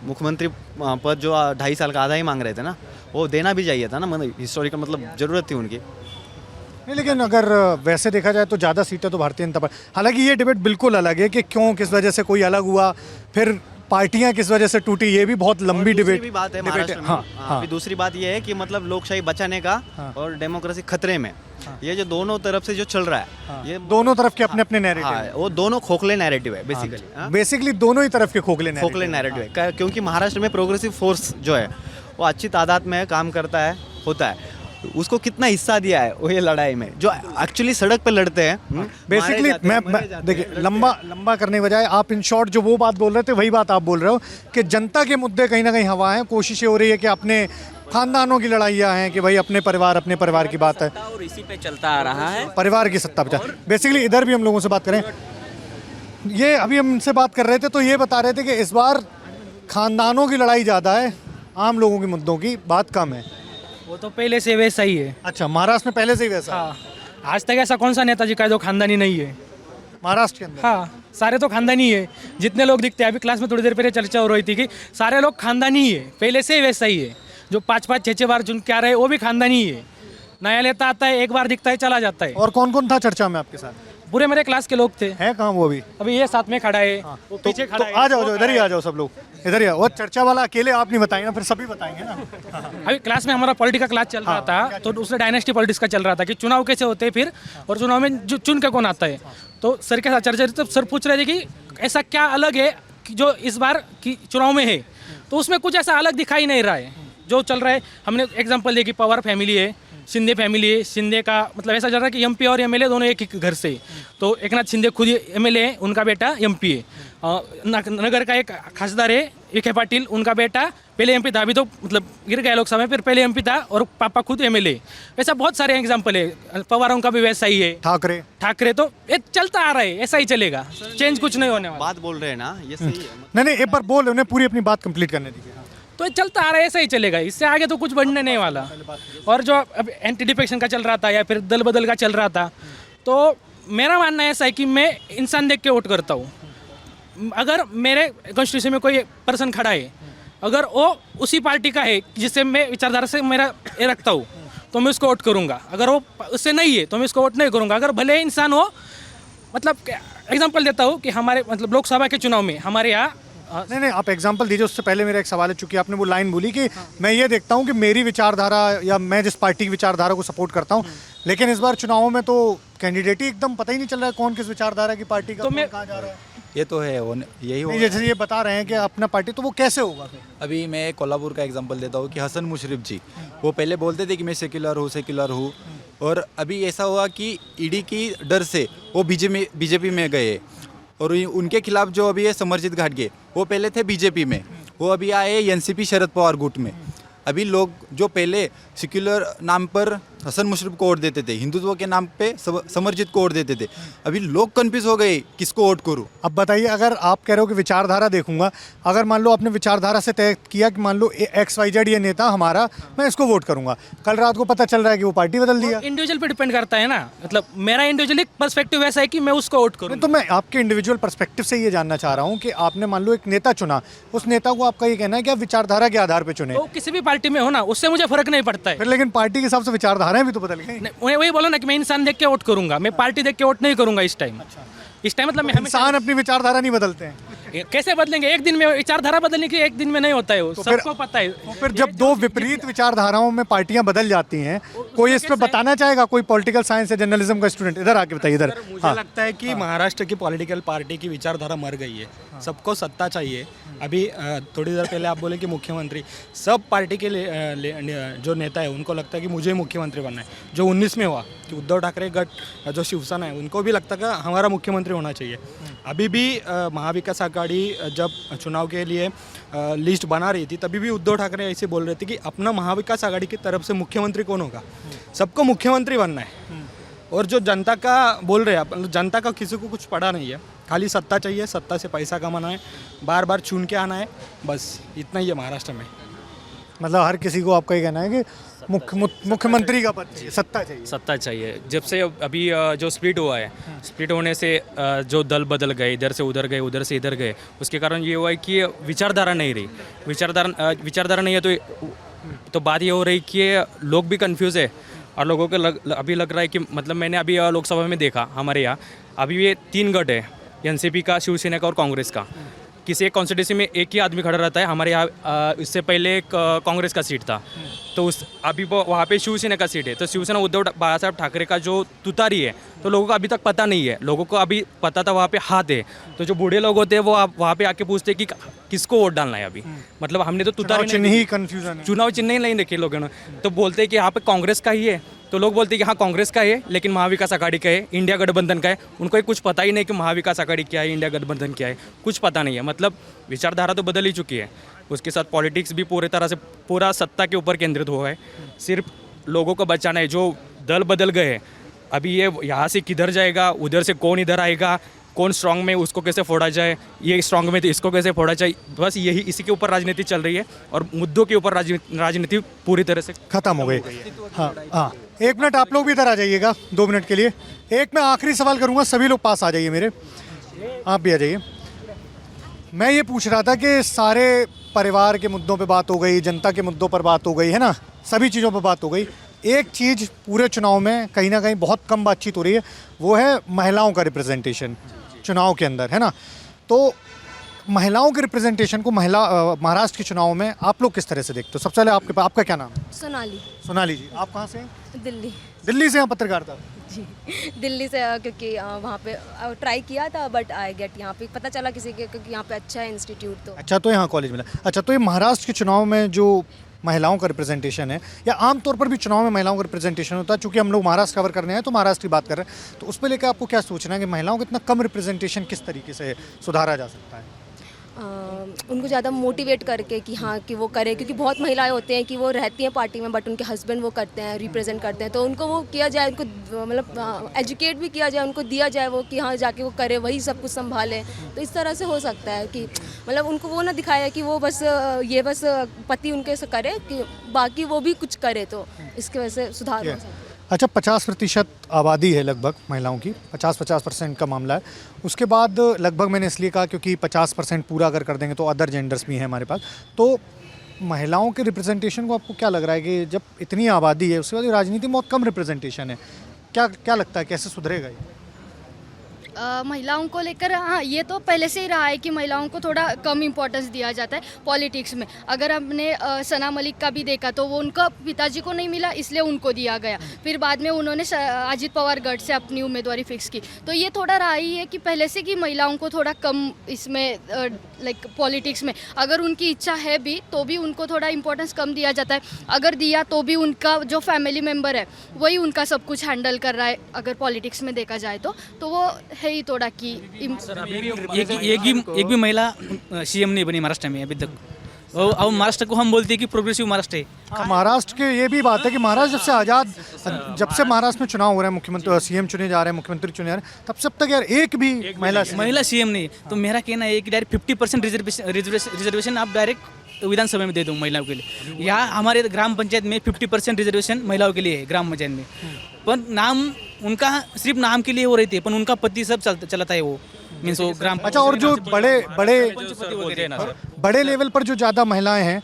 मुख्यमंत्री पद जो 2.5 साल का आधा ही मांग रहे थे ना, वो देना भी चाहिए था ना, मतलब हिस्टोरिकल मतलब ज़रूरत थी उनकी। नहीं, लेकिन अगर वैसे देखा जाए तो ज़्यादा सीटें तो भारतीय जनता पार्टी, हालांकि ये डिबेट बिल्कुल अलग है कि क्यों, किस वजह से कोई अलग हुआ, फिर पार्टियां किस वजह से टूटी, ये भी बहुत लंबी डिबेट भी बात है महाराष्ट्र में। हाँ, अभी दूसरी बात ये है कि मतलब लोकशाही बचाने का और डेमोक्रेसी खतरे में, ये जो दोनों तरफ से जो चल रहा है, ये दोनों तरफ के अपने अपने नैरेटिव, वो दोनों खोखले नैरेटिव है बेसिकली दोनों ही तरफ के खोखले नैरेटिव है। क्योंकि महाराष्ट्र में प्रोग्रेसिव फोर्स जो है वो अच्छी तादाद में काम करता है, होता है, उसको कितना हिस्सा दिया है वो ये लड़ाई में, जो एक्चुअली सड़क पे लड़ते हैं। बेसिकली मैं देखिए, लंबा करने के बजाय आप इन शॉर्ट जो वो बात बोल रहे थे वही बात आप बोल रहे हो कि जनता के मुद्दे कहीं ना कहीं हवा हैं, कोशिशें हो रही है कि अपने खानदानों की लड़ाइयाँ हैं कि भाई अपने परिवार की बात है, और इसी पे चलता आ रहा है, परिवार की सत्ता पे। बेसिकली इधर भी हम लोगों से बात करें, ये अभी हम इनसे बात कर रहे थे तो ये बता रहे थे कि इस बार खानदानों की लड़ाई ज़्यादा है, आम लोगों के मुद्दों की बात कम है। वो तो पहले से वैसा ही है। अच्छा, महाराष्ट्र में पहले से ही वैसा? हाँ, आज तक ऐसा कौन सा नेताजी का जो खानदानी नहीं है महाराष्ट्र के अंदर? हाँ, सारे तो खानदानी है, जितने लोग दिखते हैं। अभी क्लास में थोड़ी देर पहले चर्चा हो रही थी कि सारे लोग खानदानी ही है, पहले से ही वैसा ही है। जो 5-5, 6-6 बार चुन के आ रहे हैं वो भी खानदानी ही है। नया नेता आता है, एक बार दिखता है, चला जाता है। और कौन कौन था चर्चा में आपके साथ? पूरे मेरे क्लास के लोग थे। है कहाँ वो अभी ये साथ में खड़ा है, वो पीछे खड़ा है। आ जाओ, इधर ही आ जाओ सब लोग, इधर ही आओ। वो चर्चा वाला अकेले आप नहीं बताएंगे, फिर सभी बताएंगे ना। अभी क्लास में हमारा पॉलिटिकल क्लास चल रहा था, तो उसमें डायनेस्टी पॉलिटिक्स का चल रहा था कि चुनाव कैसे होते हैं फिर, और चुनाव में जो चुन के कौन आता है। तो सर के साथ चर्चा, तो सर पूछ रहे थे कि ऐसा क्या अलग है कि जो इस बार की चुनाव में है, तो उसमें कुछ ऐसा अलग दिखाई नहीं रहा है जो चल रहा है। हमने एग्जाम्पल दिया कि पवार फैमिली है, शिंदे फैमिली है, शिंदे का मतलब ऐसा चल रहा है कि एमपी और एमएलए दोनों एक ही घर से। तो एकनाथ शिंदे खुद एमएलए है, उनका बेटा एमपी है। नगर का एक खासदार है, विखे पाटिल उनका बेटा पहले एमपी था, अभी तो मतलब गिर गया लोकसभा में, फिर पहले एमपी था और पापा खुद एमएलए। ऐसा बहुत सारे एग्जाम्पल है। पवारों का भी वैसा ही है। ठाकरे तो ये चलता आ रहा है, ऐसा ही चलेगा, चेंज कुछ नहीं होने वाला। बात बोल रहे हैं ना, ये सही है। नहीं एक बार बोल, उन्हें पूरी अपनी बात कंप्लीट करने दीजिए। तो ये चलता आ रहा है, ऐसा ही चलेगा, इससे आगे तो कुछ बढ़ने नहीं वाला। और जो अब एंटी डिफेक्शन का चल रहा था या फिर दल बदल का चल रहा था, तो मेरा मानना ऐसा है कि मैं इंसान देख के वोट करता हूँ। अगर मेरे कॉन्स्टिट्यूशन में कोई पर्सन खड़ा है, अगर वो उसी पार्टी का है जिससे मैं विचारधारा से मेरा ये रखता हूँ, तो मैं उसको वोट करूँगा। अगर वो उससे नहीं है तो मैं उसको वोट नहीं करूँगा। अगर भले इंसान हो, मतलब एग्जांपल देता हूँ कि हमारे मतलब लोकसभा के चुनाव में हमारे यहाँ नहीं आप एग्जांपल दीजिए। उससे पहले मेरा एक सवाल है, चूंकि आपने वो लाइन बोली कि मैं ये देखता हूँ कि मेरी विचारधारा या मैं जिस पार्टी की विचारधारा को सपोर्ट करता हूँ, लेकिन इस बार चुनावों में तो कैंडिडेट ही एकदम पता ही नहीं चल रहा है कौन किस विचारधारा की पार्टी का, तो मैं कहाँ जा रहा है। ये तो है, यही होगा। जैसे ये बता रहे हैं कि अपना पार्टी, तो वो कैसे होगा फिर? अभी मैं कोल्हापुर का एग्जांपल देता हूँ कि हसन मुशर्रफ जी, वो पहले बोलते थे कि मैं सेक्युलर हूँ, और अभी ऐसा हुआ कि ईडी की डर से वो बीजेपी में गए, और उनके खिलाफ जो अभी है समरजीत घाटगे, वो पहले थे बीजेपी में, वो अभी आए एनसीपी शरद पवार गुट में। अभी लोग जो पहले सेक्युलर नाम पर हसन मुशर्रफ को वोट देते थे, हिंदुत्व के नाम पे समरजीत को वोट देते थे, अभी लोग कंफ्यूज हो गए किसको वोट करूं। अब बताइए, अगर आप कह रहे हो कि विचारधारा देखूंगा, अगर मान लो आपने विचारधारा से तय किया कि मान लो XYZ ये नेता हमारा, मैं इसको वोट करूंगा, कल रात को पता चल रहा है कि वो पार्टी बदल दिया। इंडिविजुअल पे डिपेंड करता है ना, मतलब मेरा इंडिविजुअल पर्सपेक्टिव ऐसा है कि मैं उसको वोट करूँ। तो मैं आपके इंडिविजुअल पर्सपेक्टिव से ये जानना चाह रहा हूँ कि आपने मान लो एक नेता चुना, उस नेता को आपका ये कहना है कि आप विचारधारा के आधार पर चुने, तो किसी भी पार्टी में हो ना, उससे मुझे फर्क नहीं पड़ता है। फिर लेकिन पार्टी के हिसाब से विचारधाराएं भी तो बदल गई। वही बोला ना कि मैं इंसान देख के वोट करूंगा, मैं पार्टी देख के वोट नहीं करूंगा इस टाइम। इस टाइम मतलब मैं इंसान अपनी विचारधारा नहीं बदलते हैं। कैसे बदलेंगे? एक दिन में विचारधारा बदलने की एक दिन में नहीं होता है, वो सबको पता है। तो फिर जब दो विपरीत विचारधाराओं में पार्टियां बदल जाती हैं, कोई इस पे बताना चाहेगा? कोई पॉलिटिकल साइंस या जर्नलिज्म का स्टूडेंट इधर आके बताइए। इधर मुझे लगता है कि महाराष्ट्र की पॉलिटिकल पार्टी की विचारधारा मर गई है। सबको सत्ता चाहिए। अभी थोड़ी देर पहले आप बोले कि मुख्यमंत्री, सब पार्टी के जो नेता है उनको लगता है कि मुझे मुख्यमंत्री बनना है। जो 19 में हुआ कि उद्धव ठाकरे गट जो शिवसेना है, उनको भी लगता है कि हमारा मुख्यमंत्री होना चाहिए। अभी भी महाविकास आघाड़ी जब चुनाव के लिए लिस्ट बना रही थी, तभी भी उद्धव ठाकरे ऐसे बोल रहे थे कि अपना महाविकास आघाड़ी की तरफ से मुख्यमंत्री कौन होगा, सबको मुख्यमंत्री बनना है। और जो जनता का बोल रहे हैं, जनता का किसी को कुछ पड़ा नहीं है, खाली सत्ता चाहिए, सत्ता से पैसा कमाना है, बार बार चुन के आना है, बस इतना ही है महाराष्ट्र में। मतलब हर किसी को आपका ये कहना है कि मुख्यमंत्री का पद चाहिए, सत्ता चाहिए। जब से अभी जो स्प्लिट हुआ है, स्प्लिट होने से जो दल बदल गए, इधर से उधर गए, उधर से इधर गए, उसके कारण ये हुआ है कि विचारधारा नहीं रही। विचारधारा नहीं है तो बात ये हो रही कि लोग भी कंफ्यूज है, और लोगों को अभी लग रहा है कि मतलब मैंने अभी लोकसभा में देखा हमारे यहाँ अभी ये 3 गठ है, एनसीपी का, शिवसेना का और कांग्रेस का। किसी एक कॉन्स्टिट्यूंसी में एक ही आदमी खड़ा रहता है। हमारे यहाँ इससे पहले एक कांग्रेस का सीट था, तो अभी वहाँ पे शिवसेना का सीट है। तो शिवसेना उद्धव बाला साहब ठाकरे का जो तुतारी है, तो लोगों को अभी तक पता नहीं है। लोगों को अभी पता था वहाँ पे हाथ है, तो जो बूढ़े लोग होते हैं वो वहाँ पे आके पूछते हैं कि किसको वोट डालना है अभी। मतलब हमने तो तुतारी चुनाव चिन्ह नहीं देखे लोगों ने, तो बोलते हैं कि यहाँ पे कांग्रेस का ही है, तो लोग बोलते हैं कि हाँ कांग्रेस का है, लेकिन महाविकास आघाड़ी का है, इंडिया गठबंधन का है। उनको कुछ पता ही नहीं कि महाविकास आघाड़ी क्या है, इंडिया गठबंधन क्या है, कुछ पता नहीं है। मतलब विचारधारा तो बदल ही चुकी है, उसके साथ पॉलिटिक्स भी पूरी तरह से पूरा सत्ता के ऊपर केंद्रित हुआ है। सिर्फ लोगों को बचाना है। जो दल बदल गए हैं, अभी ये यहाँ से किधर जाएगा, उधर से कौन इधर आएगा, कौन स्ट्रांग में उसको कैसे फोड़ा जाए, ये स्ट्रांग में तो इसको कैसे फोड़ा जाए, बस यही इसी के ऊपर राजनीति चल रही है, और मुद्दों के ऊपर राजनीति पूरी तरह से खत्म हो गई। हाँ, 1 मिनट आप लोग भी इधर आ जाइएगा, 2 मिनट के लिए। एक मैं आखिरी सवाल करूंगा, सभी लोग पास आ जाइए मेरे, आप भी आ जाइए। मैं ये पूछ रहा था कि सारे परिवार के मुद्दों पे बात हो गई, जनता के मुद्दों पर बात हो गई है ना, सभी चीज़ों पर बात हो गई। एक चीज़ पूरे चुनाव में कहीं ना कहीं बहुत कम बातचीत हो रही है, वो है महिलाओं का रिप्रेजेंटेशन चुनाव के अंदर, है ना। तो महिलाओं के रिप्रेजेंटेशन को महाराष्ट्र के चुनाव में आप लोग किस तरह से देखते हो? सबसे पहले आपका क्या नाम है? सोनाली जी, आप कहाँ से हैं? दिल्ली से हैं पत्रकारिता? जी, दिल्ली से, क्योंकि वहाँ पे ट्राई किया था, बट आई गेट यहाँ पे पता चला किसी के, क्योंकि यहाँ पे अच्छा है इंस्टीट्यूट। तो अच्छा, तो यहाँ कॉलेज मिला। अच्छा, तो ये महाराष्ट्र के चुनाव में जो महिलाओं का रिप्रेजेंटेशन है, या आमतौर पर भी चुनाव में महिलाओं का रिप्रेजेंटेशन होता है, चूँकि हम लोग महाराष्ट्र कवर करने हैं तो महाराष्ट्र की बात कर रहे हैं, तो उस पर लेकर आपको क्या सोचना है कि महिलाओं का इतना कम रिप्रेजेंटेशन किस तरीके से सुधारा जा सकता है? उनको ज़्यादा मोटिवेट करके कि हाँ कि वो करे, क्योंकि बहुत महिलाएं होते हैं कि वो रहती हैं पार्टी में बट उनके हस्बैंड वो करते हैं, रिप्रेजेंट करते हैं, तो उनको वो किया जाए, उनको मतलब एजुकेट भी किया जाए, उनको दिया जाए वो कि हाँ जाके वो करे, वही सब कुछ संभाले। तो इस तरह से हो सकता है कि मतलब उनको वो ना दिखाया कि वो बस ये बस पति उनके से करे, कि बाकी वो भी कुछ करे, तो इसकी वजह से सुधार हो सकता है। अच्छा, 50% आबादी है लगभग महिलाओं की, 50% का मामला है। उसके बाद लगभग मैंने इसलिए कहा क्योंकि 50% पूरा अगर कर देंगे तो अदर जेंडर्स भी हैं हमारे पास। तो महिलाओं के रिप्रेजेंटेशन को आपको क्या लग रहा है कि जब इतनी आबादी है उसके बाद राजनीति में बहुत कम रिप्रेजेंटेशन है, क्या लगता है कैसे सुधरेगा ये? महिलाओं को लेकर हाँ, ये तो पहले से ही रहा है कि महिलाओं को थोड़ा कम इम्पोर्टेंस दिया जाता है पॉलिटिक्स में। अगर हमने सना मलिक का भी देखा तो वो उनका पिताजी को नहीं मिला इसलिए उनको दिया गया, फिर बाद में उन्होंने अजित पवार गढ़ से अपनी उम्मीदवारी फिक्स की। तो ये थोड़ा रहा ही है कि पहले से कि महिलाओं को थोड़ा कम इसमें लाइक पॉलिटिक्स में अगर उनकी इच्छा है भी तो भी उनको थोड़ा इम्पोर्टेंस कम दिया जाता है। अगर दिया तो भी उनका जो फैमिली मेम्बर है वही उनका सब कुछ हैंडल कर रहा है अगर पॉलिटिक्स में देखा जाए तो वो है ही थोड़ा कि एक भी महिला सीएम नहीं बनी महाराष्ट्र में अभी तक। और अब महाराष्ट्र को हम बोलते हैं कि प्रोग्रेसिव महाराष्ट्र है। महाराष्ट्र के ये भी बात है कि महाराष्ट्र जब से महाराष्ट्र में चुनाव हो रहा है, मुख्यमंत्री सीएम चुने जा रहे हैं, मुख्यमंत्री चुने जा रहे हैं, तब से अब तक यार एक भी महिला सीएम नहीं। तो मेरा कहना है कि डायरेक्ट 50% रिजर्वेशन आप डायरेक्ट विधानसभा में दे दो महिलाओं के लिए। यहाँ हमारे ग्राम पंचायत में 50% रिजर्वेशन महिलाओं के लिए है ग्राम पंचायत में, पर नाम उनका सिर्फ नाम के लिए हो रही थी, पर उनका पति सब चलाता है वो मीन्स वो ग्राम। अच्छा, और जो बड़े लेवल पर जो ज़्यादा महिलाएं हैं,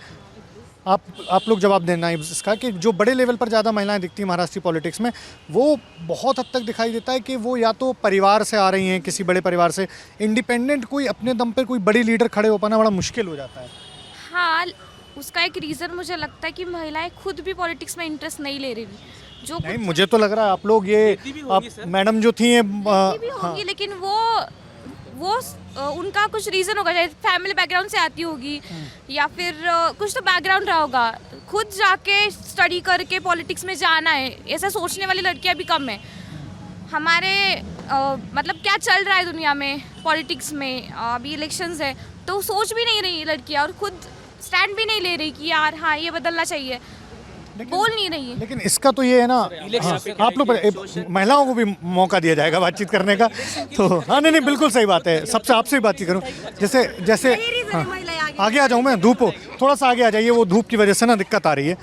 आप लोग जवाब देना है इसका कि जो बड़े लेवल पर ज़्यादा महिलाएं दिखती हैं महाराष्ट्र की पॉलिटिक्स में, वो बहुत हद तक दिखाई देता है कि वो या तो परिवार से आ रही हैं, किसी बड़े परिवार से, इंडिपेंडेंट कोई अपने दम पर कोई बड़ी लीडर खड़े हो पाना बड़ा मुश्किल हो जाता है। हाँ, उसका एक रीज़न मुझे लगता है कि महिलाएं खुद भी पॉलिटिक्स में इंटरेस्ट नहीं ले रही जो नहीं, मुझे तो लग रहा है आप लोग आप मैडम जो थी होंगी, लेकिन वो उनका कुछ रीज़न होगा, शायद फैमिली बैकग्राउंड से आती होगी या फिर कुछ तो बैकग्राउंड रहा होगा। खुद जाके स्टडी करके पॉलिटिक्स में जाना है ऐसा सोचने वाली लड़कियां भी कम है हमारे मतलब क्या चल रहा है दुनिया में पॉलिटिक्स में। अभी इलेक्शंस है तो सोच भी नहीं रही लड़कियां और खुद स्टैंड भी नहीं ले रही कि यार हाँ ये बदलना चाहिए, बोल नहीं रही है। लेकिन इसका तो ये है ना, आप लोग महिलाओं को भी मौका दिया जाएगा बातचीत करने का, तो हाँ नहीं बिल्कुल सही बात है। सबसे आपसे भी बातचीत करूँ, जैसे हाँ, आगे आ जाऊँ मैं, धूप थोड़ा सा आगे आ जाइए, वो धूप की वजह से ना दिक्कत आ रही है।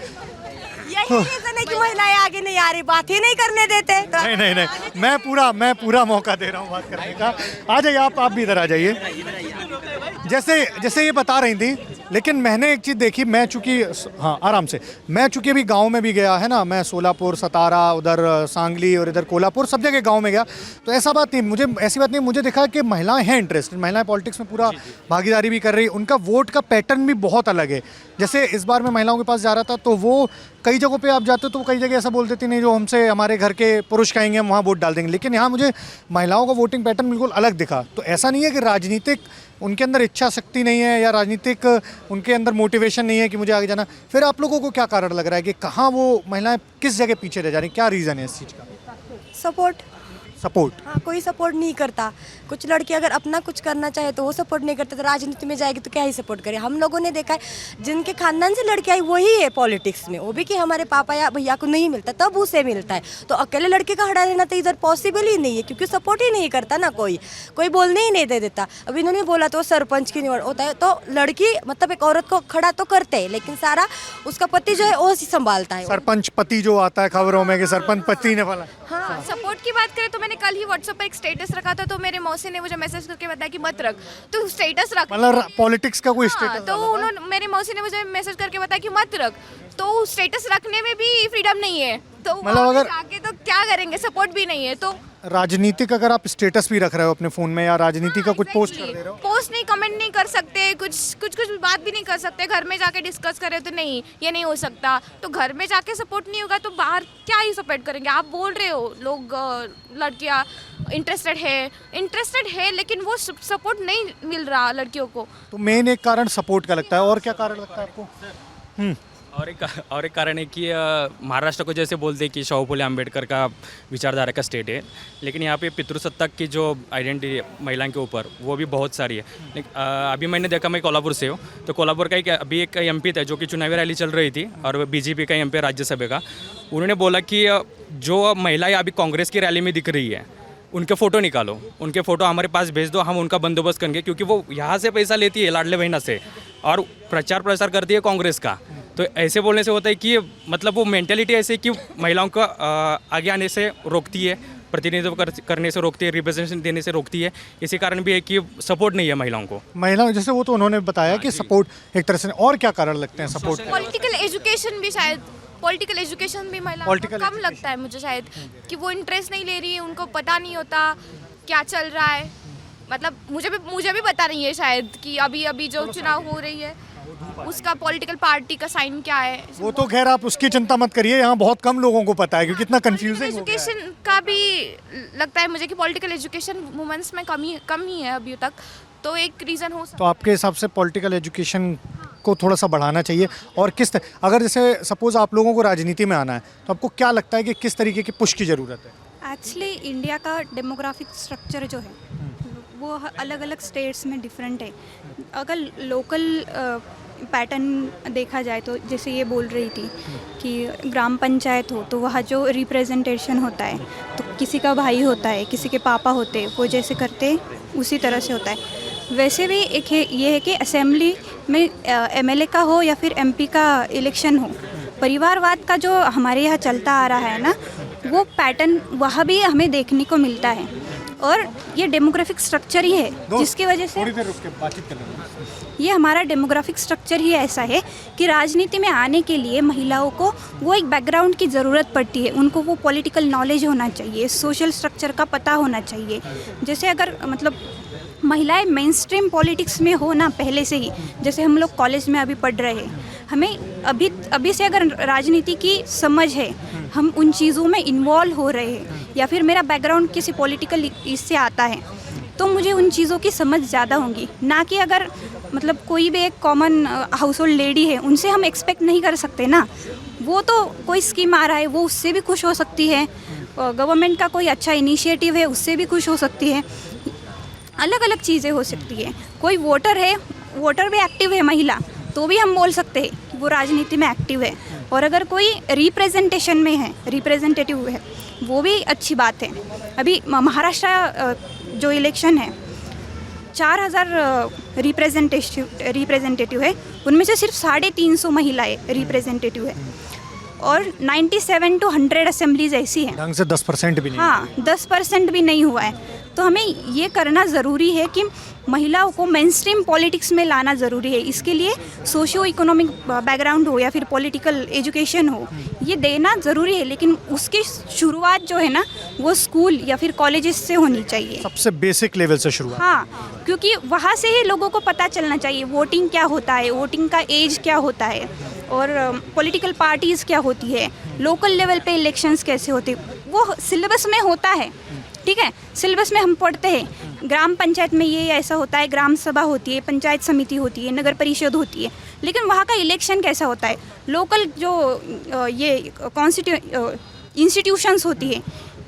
यही रीजन है कि महिलाएं आगे नहीं आ रही, बात ही नहीं करने देते। नहीं, मैं पूरा मौका दे रहा हूँ बात करने का। आ जाइए आप भी इधर आ जाइए। जैसे ये बता रही थी, लेकिन मैंने एक चीज़ देखी, मैं चूँकि हाँ आराम से, मैं चूँकि अभी गांव में भी गया है ना, मैं सोलापुर, सतारा, उधर सांगली और इधर कोल्हापुर, सब जगह गांव में गया, तो ऐसी बात नहीं मुझे दिखा कि महिलाएं हैं इंटरेस्टेड, महिलाएं पॉलिटिक्स में पूरा भागीदारी भी कर रही, उनका वोट का पैटर्न भी बहुत अलग है। जैसे इस बार मैं महिलाओं के पास जा रहा था तो वो कई जगहों पे आप जाते हो तो कई जगह ऐसा बोल देती नहीं जो हमसे हमारे घर के पुरुष कहेंगे हम वहाँ वोट डाल देंगे, लेकिन यहाँ मुझे महिलाओं का वोटिंग पैटर्न बिल्कुल अलग दिखा। तो ऐसा नहीं है कि राजनीतिक उनके अंदर इच्छा शक्ति नहीं है या राजनीतिक उनके अंदर मोटिवेशन नहीं है कि मुझे आगे जाना। फिर आप लोगों को क्या कारण लग रहा है कि कहाँ वो महिलाएं किस जगह पीछे रह जा रही, क्या रीज़न है इस चीज़ का? सपोर्ट हाँ, कोई सपोर्ट नहीं करता। कुछ लड़की अगर अपना कुछ करना चाहे तो वो सपोर्ट नहीं करते, तो राजनीति में जाएगी तो क्या ही सपोर्ट करे। हम लोगों ने देखा है जिनके खानदान से लड़की आई वही है पॉलिटिक्स में, वो भी कि हमारे पापा या भैया को नहीं मिलता तब उसे मिलता है। तो अकेले लड़के का खड़ा रहना तो इधर पॉसिबल ही नहीं है, क्योंकि सपोर्ट ही नहीं करता ना, कोई बोलने ही नहीं दे देता। अब इन्होंने बोला तो सरपंच की निवड़ होता है तो लड़की मतलब एक औरत को खड़ा तो करते हैं, लेकिन सारा उसका पति जो है वो संभालता है। सरपंच पति जो आता है खबरों में कि सरपंच पति ने बोला। हाँ, सपोर्ट की बात करें तो मैंने कल ही व्हाट्सएप पर एक स्टेटस रखा था, तो मेरे मौसी ने मुझे मैसेज करके बताया कि मत रख, तो स्टेटस रख, मतलब पॉलिटिक्स का कोई स्टेटस। तो उन्होंने मेरी मौसी ने मुझे मैसेज करके बताया कि मत रख, तो स्टेटस रखने में भी फ्रीडम नहीं है, तो मतलब अगर आगे तो क्या करेंगे, सपोर्ट भी नहीं है। तो राजनीतिक अगर आप स्टेटस भी रख रहे हो अपने फ़ोन में या राजनीति का कुछ पोस्ट कर दे रहे हो, पोस्ट नहीं, कमेंट नहीं कर सकते, कुछ बात भी नहीं कर सकते, घर में जाके डिस्कस करें तो नहीं ये नहीं हो सकता, तो घर में जाके सपोर्ट नहीं होगा तो बाहर क्या ही सपोर्ट करेंगे। आप बोल रहे हो लोग लड़कियां इंटरेस्टेड है लेकिन वो सपोर्ट नहीं मिल रहा लड़कियों को, तो मेन एक कारण सपोर्ट का लगता है। और क्या कारण लगता है आपको? और एक कारण है कि महाराष्ट्र को जैसे बोलते हैं कि शाहू फुले अम्बेडकर का विचारधारा का स्टेट है, लेकिन यहाँ पे पितृसत्ताक की जो आइडेंटिटी महिलाओं के ऊपर वो भी बहुत सारी है। अभी मैंने देखा, मैं कोल्हापुर से हूँ, तो कोल्हापुर का अभी एक MP था जो कि चुनावी रैली चल रही थी और BJP का MP राज्यसभा का, उन्होंने बोला कि जो महिलाएं अभी कांग्रेस की रैली में दिख रही है उनके फ़ोटो निकालो, उनके फ़ोटो हमारे पास भेज दो, हम उनका बंदोबस्त करेंगे, क्योंकि वो यहाँ से पैसा लेती है लाडले बहना से और प्रचार प्रसार करती है कांग्रेस का। तो ऐसे बोलने से होता है कि मतलब वो मेंटेलिटी ऐसे कि महिलाओं को आगे आने से रोकती है, प्रतिनिधित्व करने से रोकती है, रिप्रेजेंटेशन देने से रोकती है। इसी कारण भी है कि सपोर्ट नहीं है महिलाओं को। महिलाओं जैसे वो तो उन्होंने बताया कि सपोर्ट एक तरह से, और क्या कारण लगते हैं सपोर्ट? पॉलिटिकल एजुकेशन भी शायद, पॉलिटिकल एजुकेशन भी महिलाओं को कम लगता है मुझे शायद, कि वो इंटरेस्ट नहीं ले रही है, उनको पता नहीं होता क्या चल रहा है। मतलब मुझे भी पता नहीं है शायद कि अभी जो चुनाव हो रही है उसका पॉलिटिकल पार्टी का साइन क्या है। वो तो खैर आप उसकी चिंता मत करिए, यहाँ बहुत कम लोगों को पता है क्योंकि इतना कंफ्यूजिंग हो गया है। एजुकेशन का भी लगता है मुझे कि पॉलिटिकल एजुकेशन वुमेन्स में कम ही है अभी तक, तो एक रीज़न हो सकता है। तो आपके हिसाब से पॉलिटिकल एजुकेशन को थोड़ा सा बढ़ाना चाहिए, और अगर जैसे सपोज आप लोगों को राजनीति में आना है तो आपको क्या लगता है कि किस तरीके की पुश की ज़रूरत है? एक्चुअली इंडिया का डेमोग्राफिक स्ट्रक्चर जो है वो अलग अलग स्टेट्स में डिफरेंट है। अगर लोकल पैटर्न देखा जाए तो जैसे ये बोल रही थी कि ग्राम पंचायत हो तो वहाँ जो रिप्रेजेंटेशन होता है तो किसी का भाई होता है, किसी के पापा होते हैं, वो जैसे करते उसी तरह से होता है। वैसे भी एक है ये है कि असेंबली में MLA का हो या फिर MP का इलेक्शन हो, परिवारवाद का जो हमारे यहाँ चलता आ रहा है ना, वो पैटर्न वहाँ भी हमें देखने को मिलता है। और ये डेमोग्राफिक स्ट्रक्चर ही है जिसकी वजह से थोड़ी देर रुक के बातचीत कर लेंगे। ये हमारा डेमोग्राफिक स्ट्रक्चर ही ऐसा है कि राजनीति में आने के लिए महिलाओं को वो एक बैकग्राउंड की ज़रूरत पड़ती है, उनको वो पॉलिटिकल नॉलेज होना चाहिए, सोशल स्ट्रक्चर का पता होना चाहिए। जैसे अगर मतलब महिलाएं मेन स्ट्रीम पॉलिटिक्स में हो ना पहले से ही, जैसे हम लोग कॉलेज में अभी पढ़ रहे हैं, हमें अभी से अगर राजनीति की समझ है, हम उन चीज़ों में इन्वॉल्व हो रहे हैं, या फिर मेरा बैकग्राउंड किसी पॉलिटिकल इससे आता है तो मुझे उन चीज़ों की समझ ज़्यादा होंगी। ना कि अगर मतलब कोई भी एक कॉमन हाउस होल्ड लेडी है, उनसे हम एक्सपेक्ट नहीं कर सकते ना, वो तो कोई स्कीम आ रहा है वो उससे भी खुश हो सकती है, गवर्नमेंट का कोई अच्छा इनिशिएटिव है उससे भी खुश हो सकती है, अलग अलग चीज़ें हो सकती है। कोई वोटर है, वोटर भी एक्टिव है महिला, तो भी हम बोल सकते हैं कि वो राजनीति में एक्टिव है। और अगर कोई रिप्रेजेंटेशन में है, रिप्रेजेंटेटिव है, वो भी अच्छी बात है। अभी महाराष्ट्र जो इलेक्शन है 4000 रिप्रेजेंटेटिव है, उनमें से सिर्फ 350 महिलाएं रिप्रेजेंटेटिव है और 97 to 100 असेंबलीज ऐसी हैं। ढंग से 10% भी नहीं। हाँ, 10% भी नहीं हुआ है। तो हमें ये करना ज़रूरी है कि महिलाओं को मेन स्ट्रीम पॉलिटिक्स में लाना ज़रूरी है। इसके लिए सोशियो इकोनॉमिक बैकग्राउंड हो या फिर पॉलिटिकल एजुकेशन हो, ये देना ज़रूरी है, लेकिन उसकी शुरुआत जो है ना वो स्कूल या फिर कॉलेजेस से होनी चाहिए, सबसे बेसिक लेवल से शुरुआत। हाँ, क्योंकि वहाँ से ही लोगों को पता चलना चाहिए वोटिंग क्या होता है, वोटिंग का एज क्या होता है, और पॉलिटिकल पार्टीज़ क्या होती है, लोकल लेवल पे इलेक्शंस कैसे होते, वो सिलेबस में होता है। ठीक है, सिलेबस में हम पढ़ते हैं ग्राम पंचायत में ये ऐसा होता है, ग्राम सभा होती है, पंचायत समिति होती है, नगर परिषद होती है, लेकिन वहाँ का इलेक्शन कैसा होता है, लोकल जो ये इंस्टीट्यूशंस होती है,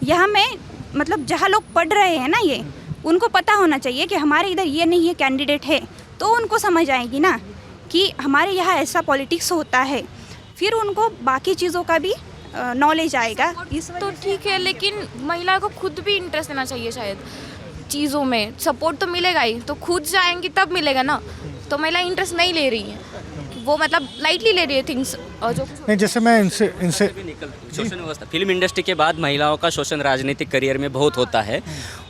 यहाँ में मतलब जहाँ लोग पढ़ रहे हैं ना, ये उनको पता होना चाहिए कि हमारे इधर ये नहीं है कैंडिडेट है, तो उनको समझ आएगी ना कि हमारे यहाँ ऐसा पॉलिटिक्स होता है, फिर उनको बाकी चीज़ों का भी नॉलेज आएगा। इस तो ठीक है, लेकिन महिला को खुद भी इंटरेस्ट लेना चाहिए शायद चीज़ों में। सपोर्ट तो मिलेगा ही, तो खुद जाएंगी तब मिलेगा ना। तो महिला इंटरेस्ट नहीं ले रही है, वो मतलब लाइटली ले रही है थिंग्स। और जो नहीं, जैसे मैं इनसे शोषण व्यवस्था, फिल्म इंडस्ट्री के बाद महिलाओं का शोषण राजनीतिक करियर में बहुत होता है।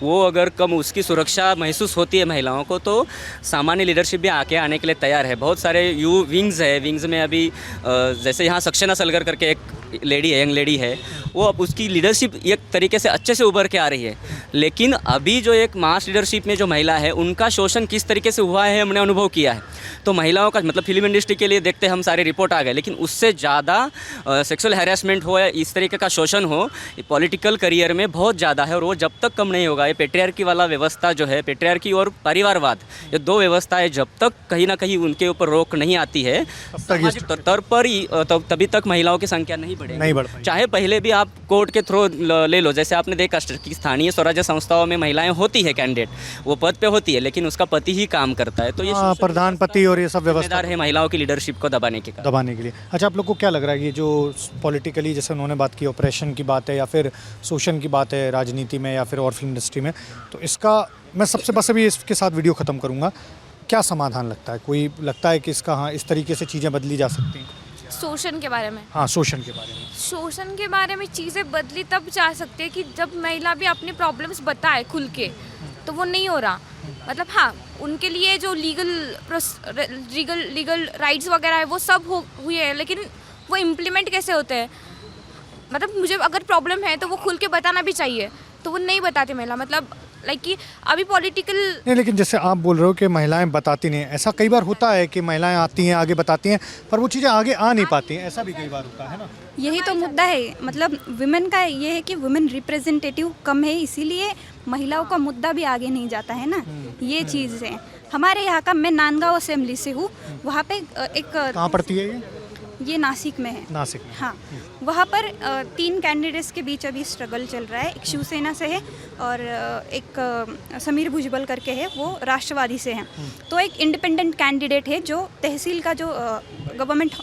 वो अगर कम उसकी सुरक्षा महसूस होती है महिलाओं को, तो सामान्य लीडरशिप भी आने के लिए तैयार है। बहुत सारे विंग्स है, विंग्स में अभी जैसे यहाँ सक्सेना सलगर करके एक लेडी है, यंग लेडी है, वो अब उसकी लीडरशिप एक तरीके से अच्छे से उभर के आ रही है। लेकिन अभी जो एक मास लीडरशिप में जो महिला है उनका शोषण किस तरीके से हुआ है हमने अनुभव किया है। तो महिलाओं का मतलब फिल्म इंडस्ट्री के लिए देखते हम सारे रिपोर्ट आ गए, लेकिन उससे ज़्यादा सेक्सुअल हैरेसमेंट हो या इस तरीके का शोषण हो पॉलिटिकल करियर में बहुत ज़्यादा है। और वो जब तक कम नहीं होगा, ये पेट्रियार्की वाला व्यवस्था जो है, पेट्रियार्की और परिवारवाद, ये दो व्यवस्थाएं जब तक कहीं ना कहीं उनके ऊपर रोक नहीं आती है स्तर पर ही तभी तक महिलाओं की संख्या नहीं बढ़ेगी। चाहे पहले भी आप कोर्ट के थ्रू ले लो, जैसे आपने देखा कि स्थानीय स्वराज्य संस्थाओं में महिलाएं होती है कैंडिडेट, वो पद पे होती है, लेकिन उसका पति ही काम करता है। तो ये प्रधानपति और ये सब व्यवस्था है महिलाओं की लीडरशिप को दबाने के लिए। अच्छा, आप लोग को क्या लग रहा है ये जो पॉलिटिकली जैसे उन्होंने बात की, ऑपरेशन की बात है या फिर शोषण की बात है राजनीति में या फिर और फिल्म इंडस्ट्री में, तो इसका मैं सबसे बस अभी इसके साथ वीडियो ख़त्म करूँगा, क्या समाधान लगता है? कोई लगता है कि इसका हाँ इस तरीके से चीज़ें बदली जा सकती हैं? शोषण के बारे में, हाँ शोषण के बारे में, शोषण के बारे में चीज़ें बदली तब जा सकती है कि जब महिला भी अपनी प्रॉब्लम्स बताए खुल के, तो वो नहीं हो रहा। मतलब हाँ, उनके लिए जो लीगल राइट्स वगैरह है वो सब हुए हैं, लेकिन वो इम्प्लीमेंट कैसे होते हैं? मतलब मुझे अगर प्रॉब्लम है तो वो खुल के बताना भी चाहिए, तो वो नहीं बताते महिला। मतलब लाइक कि अभी पॉलिटिकल नहीं, लेकिन जैसे आप बोल रहे हो कि महिलाएं बताती नहीं, ऐसा कई बार होता है कि महिलाएं आती हैं, आगे बताती हैं, पर वो चीज़ें आगे आ नहीं पाती हैं, ऐसा भी कई बार होता है ना। यही तो मुद्दा है, मतलब वुमेन का ये है कि वुमेन रिप्रेजेंटेटिव कम है, इसीलिए महिलाओं का मुद्दा भी आगे नहीं जाता है ना। ये चीज़ है। हमारे यहाँ का, मैं नांदगांव असेंबली से हूँ, वहाँ पे एक कहाँ पड़ती है ये नासिक में है। नासिक में, हाँ। वहाँ पर 3 कैंडिडेट्स के बीच अभी स्ट्रगल चल रहा है। एक शिवसेना से है और एक समीर भुजबल करके है, वो राष्ट्रवादी से हैं। तो एक इंडिपेंडेंट कैंडिडेट है जो तहसील का जो गवर्नमेंट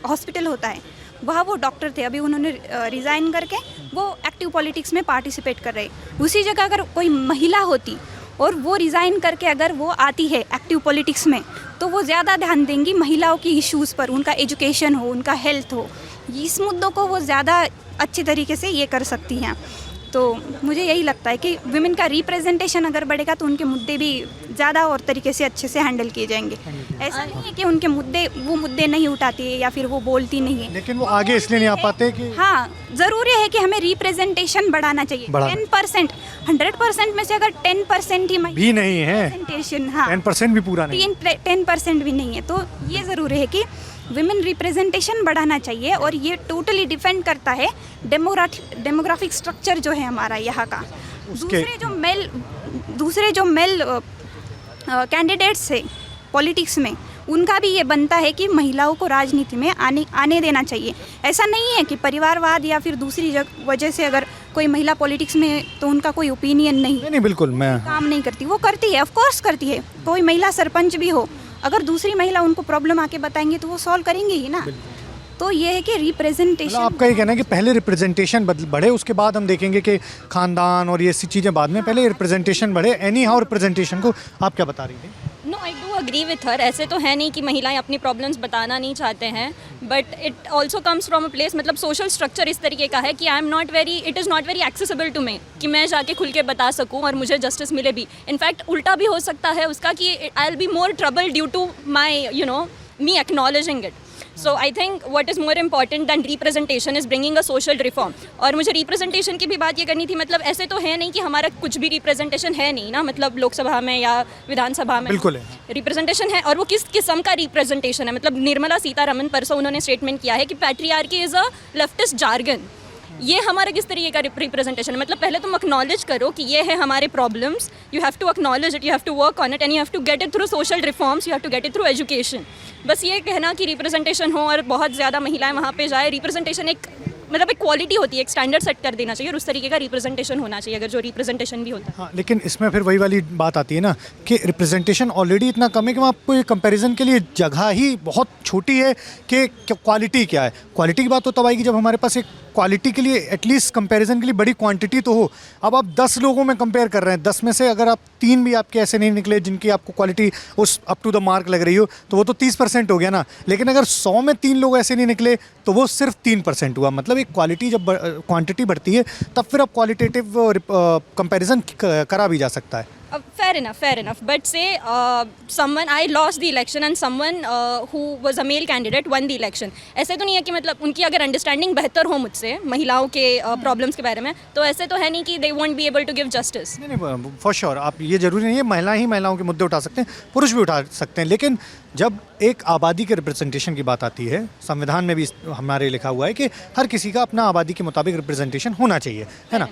हॉस्पिटल होता है, वहाँ वो डॉक्टर थे, अभी उन्होंने रिज़ाइन करके वो एक्टिव पॉलिटिक्स में पार्टिसिपेट कर रहे। उसी जगह अगर कोई महिला होती और वो रिज़ाइन करके अगर वो आती है एक्टिव पॉलिटिक्स में, तो वो ज़्यादा ध्यान देंगी महिलाओं की इश्यूज़ पर, उनका एजुकेशन हो, उनका हेल्थ हो, इस मुद्दों को वो ज़्यादा अच्छे तरीके से ये कर सकती हैं। तो मुझे यही लगता है कि वुमेन का रिप्रेजेंटेशन अगर बढ़ेगा तो उनके मुद्दे भी ज़्यादा और तरीके से अच्छे से हैंडल किए जाएंगे। ऐसा नहीं है कि उनके वो मुद्दे नहीं उठाती है या फिर वो बोलती नहीं है, लेकिन वो आगे इसलिए नहीं आ पाते कि हाँ, ज़रूरी है कि हमें रिप्रेजेंटेशन बढ़ाना चाहिए। 10%, 100% में से अगर 10% ही भी नहीं है, हाँ 10% भी पूरा नहीं, 10% भी नहीं है, तो ये ज़रूरी है कि विमेन रिप्रेजेंटेशन बढ़ाना चाहिए। और ये टोटली डिपेंड करता है डेमोग्राफिक स्ट्रक्चर जो है हमारा यहाँ का। दूसरे जो मेल कैंडिडेट्स है पॉलिटिक्स में, उनका भी ये बनता है कि महिलाओं को राजनीति में आने देना चाहिए। ऐसा नहीं है कि परिवारवाद या फिर दूसरी वजह से अगर कोई महिला पॉलिटिक्स में तो उनका कोई ओपिनियन नहीं, बिल्कुल मैं काम नहीं करती, वो करती है, ऑफ कोर्स करती है। कोई महिला सरपंच भी हो, अगर दूसरी महिला उनको प्रॉब्लम आके बताएंगे तो वो सॉल्व करेंगे ही ना। तो ये है कि रिप्रेजेंटेशन, आपका ये कहना है कि पहले रिप्रेजेंटेशन बढ़े, उसके बाद हम देखेंगे कि खानदान और ये सी चीज़ें बाद में, पहले रिप्रेजेंटेशन बढ़े। एनी हाउ रिप्रेजेंटेशन को आप क्या बता रही थी? No, I do agree with her. ऐसे तो है नहीं कि महिलाएं अपनी प्रॉब्लम्स बताना नहीं चाहते हैं, but it also comes from a place, मतलब सोशल स्ट्रक्चर इस तरीके का है कि it is not very accessible to me कि मैं जाके खुल के बता सकूं और मुझे जस्टिस मिले भी। इनफैक्ट उल्टा भी हो सकता है उसका कि I will be more trouble due to my me acknowledging it. So I think what is more important than representation is bringing a social reform. और मुझे रिप्रेजेंटेशन की भी बात ये करनी थी, मतलब ऐसे तो है नहीं कि हमारा कुछ भी रिप्रेजेंटेशन है नहीं ना, मतलब लोकसभा में या विधानसभा में बिल्कुल है रिप्रेजेंटेशन है। और वो किस किस्म का रिप्रेजेंटेशन है? मतलब निर्मला सीतारमण परसों उन्होंने स्टेटमेंट किया है कि patriarchy is a leftist jargon. ये हमारा किस तरीके का रिप्रेजेंटेशन है? मतलब पहले तुम एक्नॉलेज करो कि ये है हमारे problems, you have to acknowledge it, you have to work on it and you have to get it through social reforms, you have to get it through education. बस ये कहना कि रिप्रेजेंटेशन हो और बहुत ज़्यादा महिलाएं वहाँ पे जाए, रिप्रेजेंटेशन एक मतलब एक क्वालिटी होती है, एक स्टैंडर्ड सेट कर देना चाहिए और उस तरीके का रिप्रेजेंटेशन होना चाहिए, अगर जो रिप्रेजेंटेशन भी होता है। हाँ, लेकिन इसमें फिर वही वाली बात आती है ना कि रिप्रेजेंटेशन ऑलरेडी इतना कम है कि वहाँ आपको ये कंपैरिजन के लिए जगह ही बहुत छोटी है कि क्वालिटी क्या है। क्वालिटी की बात तो तब आएगी जब हमारे पास एक क्वालिटी के लिए एटलीस्ट कंपैरिजन के लिए बड़ी क्वांटिटी तो हो। अब आप 10 लोगों में कंपेयर कर रहे हैं, 10 में से अगर आप 3 भी आपके ऐसे नहीं निकले जिनकी आपको क्वालिटी उस अप टू द मार्क लग रही हो, तो वो तो 30% हो गया ना। लेकिन अगर 100 में 3 लोग ऐसे नहीं निकले तो वो सिर्फ 3% हुआ। मतलब एक क्वालिटी जब क्वांटिटी बढ़ती है तब फिर अब क्वालिटेटिव कंपैरिजन करा भी जा सकता है। अब fair fair enough. But say someone, I lost the election and someone who was a male candidate won the election. ऐसे तो नहीं है कि मतलब उनकी अगर अंडरस्टैंडिंग बेहतर हो मुझसे महिलाओं के प्रॉब्लम्स के बारे में, तो ऐसे तो है नहीं कि they won't be able to give justice. नहीं फॉर श्योर, आप ये जरूरी नहीं है महिलाओं के मुद्दे उठा सकते हैं, पुरुष भी उठा सकते हैं, लेकिन जब एक आबादी के रिप्रेजेंटेशन की बात आती है, संविधान में भी हमारे लिखा हुआ है कि हर किसी का अपना आबादी के मुताबिक रिप्रेजेंटेशन होना चाहिए, है ना,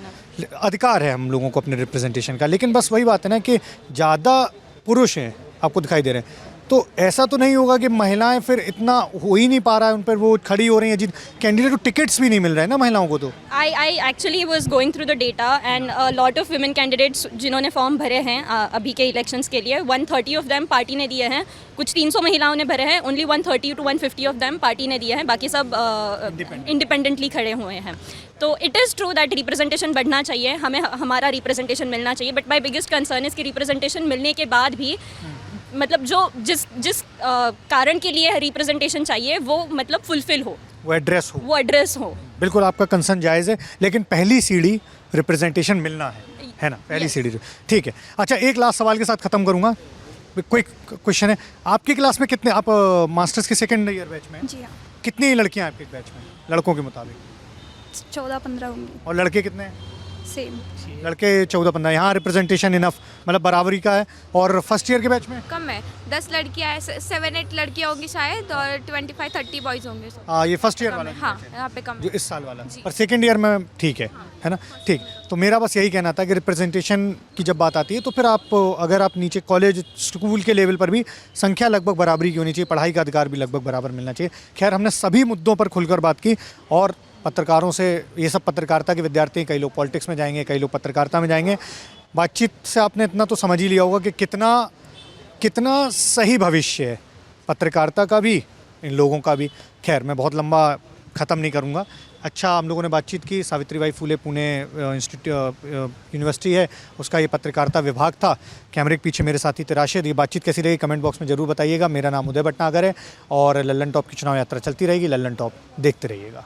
अधिकार है हम लोगों को अपने रिप्रेजेंटेशन का। लेकिन बस वही बात है ना कि ज़्यादा पुरुष हैं आपको दिखाई दे रहे हैं, तो ऐसा तो नहीं होगा कि महिलाएं फिर इतना हो ही नहीं पा रहा है, उन पर वो खड़ी हो रही हैं, जिन कैंडिडेट को टिकट्स भी नहीं मिल रहे हैं ना महिलाओं को। तो I actually was going through the data and a lot of women candidates जिन्होंने फॉर्म भरे हैं अभी के इलेक्शंस के लिए, 130 ऑफ देम पार्टी ने दिए हैं, कुछ 300 महिलाओं ने भरे हैं, only 130 to 150 of them party ने दिए हैं, बाकी सब इंडिपेंडेंटली खड़े हुए हैं। तो it is true that representation बढ़ना चाहिए, हमें हमारा रिप्रेजेंटेशन मिलना चाहिए, but my biggest concern is कि रिप्रेजेंटेशन मिलने के बाद भी मतलब जो जिस कारण के लिए रिप्रेजेंटेशन चाहिए वो मतलब फुलफिल हो, वो एड्रेस हो। बिल्कुल आपका कंसर्न जायज़ है, लेकिन पहली सीढ़ी रिप्रेजेंटेशन मिलना है ना, पहली सीढ़ी। ठीक है, अच्छा एक लास्ट सवाल के साथ ख़त्म करूँगा, कोई क्वेश्चन है। आपकी क्लास में कितने, आप मास्टर्स के सेकेंड ईयर बैच में? जी हाँ। कितनी लड़कियाँ आपके बैच में लड़कों के मुताबिक? 14-15 होंगी। और लड़के कितने हैं? सेम। लड़के 14-15। यहाँ रिप्रेजेंटेशन इनफ, मतलब बराबरी का है। और फर्स्ट ईयर के बैच में कम है, 10 लड़कियाँ हैं, 7-8 लड़कियाँ होंगी शायद, और 25-30 बॉयज़ होंगे। हाँ, ये फर्स्ट ईयर वाला, हाँ यहाँ पे कम जो इस साल वाला, पर सेकेंड ईयर में ठीक है ना। ठीक, तो मेरा बस यही कहना था कि रिप्रेजेंटेशन की जब बात आती है तो फिर आप अगर आप नीचे कॉलेज स्कूल के लेवल पर भी संख्या लगभग बराबरी की होनी चाहिए, पढ़ाई का अधिकार भी लगभग बराबर मिलना चाहिए। खैर, हमने सभी मुद्दों पर खुलकर बात की, और पत्रकारों से, ये सब पत्रकारिता के विद्यार्थी, कई लोग पॉलिटिक्स में जाएंगे, कई लोग पत्रकारिता में जाएंगे। बातचीत से आपने इतना तो समझ ही लिया होगा कि कितना सही भविष्य है पत्रकारिता का भी, इन लोगों का भी। खैर, मैं बहुत लंबा ख़त्म नहीं करूँगा। अच्छा, हम लोगों ने बातचीत की, सावित्रीबाई फुले पुणे यूनिवर्सिटी है, उसका ये पत्रकारिता विभाग था। कैमरे के पीछे मेरे साथी राशिद। ये बातचीत कैसी रही कमेंट बॉक्स में ज़रूर बताइएगा। मेरा नाम उदय भटनागर है और लल्लन टॉप की चुनाव यात्रा चलती रहेगी। लल्लन टॉप देखते रहिएगा।